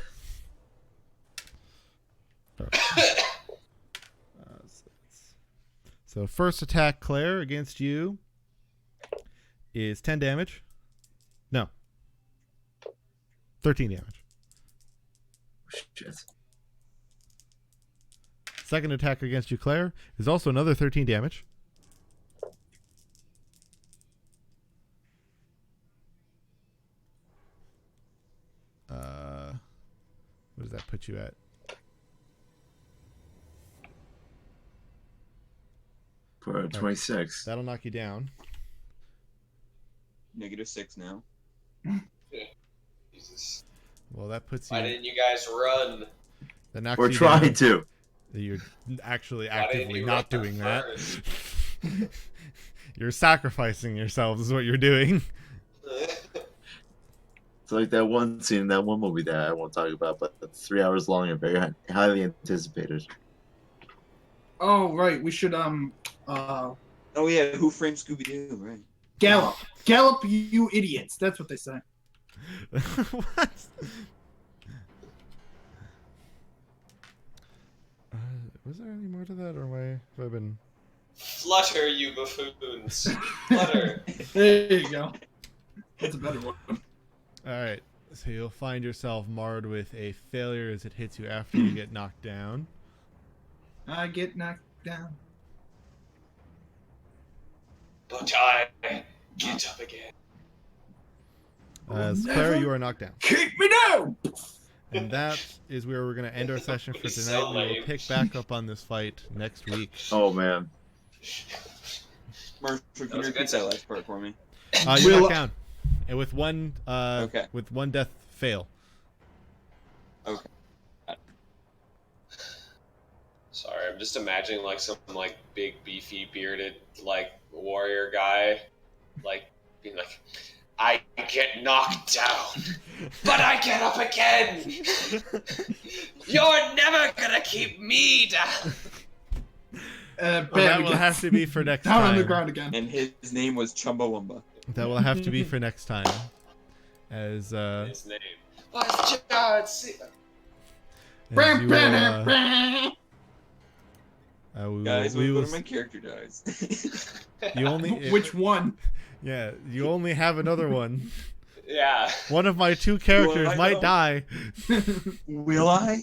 So first attack, Claire, against you is 10 damage. No. 13 damage. Shit. Second attack against you, Claire, is also another 13 damage. What does that put you at? For 26. That'll knock you down. -6 now. Jesus. Well, that puts Why you. didn't you guys run? That knocks We're you trying down. to. You're actually Why didn't actively you not run doing that. first? You're sacrificing yourselves, is what you're doing. It's like that one scene in that one movie that I won't talk about, but it's 3 hours long and very highly anticipated. Oh right, we should Oh yeah, Who Framed Scooby Doo? Right. Gallop, you idiots. That's what they say. What? Was there any more to that, or have I been? Flutter, you buffoons. Flutter. There you go. That's a better one. All right, so you'll find yourself marred with a failure as it hits you after you get knocked down. I get knocked down. But I get up again. Claire, you are knocked down. Keep me down. And that is where we're going to end our session for So tonight. We will lame. pick back up on this fight next week. Oh man. Marshall, can you was a repeat good that last part for me? You Will- knock down. And with one Okay. with one death fail. Okay. Sorry, I'm just imagining like some like big beefy bearded like warrior guy, like being like, I get knocked down, but I get up again. You're never gonna keep me down. Well, Bam that will again. have to be for next Down on the time. ground again. And his name was Chumbawamba. That will have to be for next time. As His name was John Cena. as you will, Guys, we one will, of my character dies. you only Which one? yeah, you only have another one. Yeah. One of my two characters I might know? die. Will I?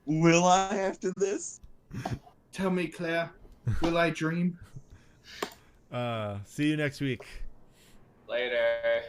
Will I after this? Tell me, Claire. Will I dream? See you next week. Later.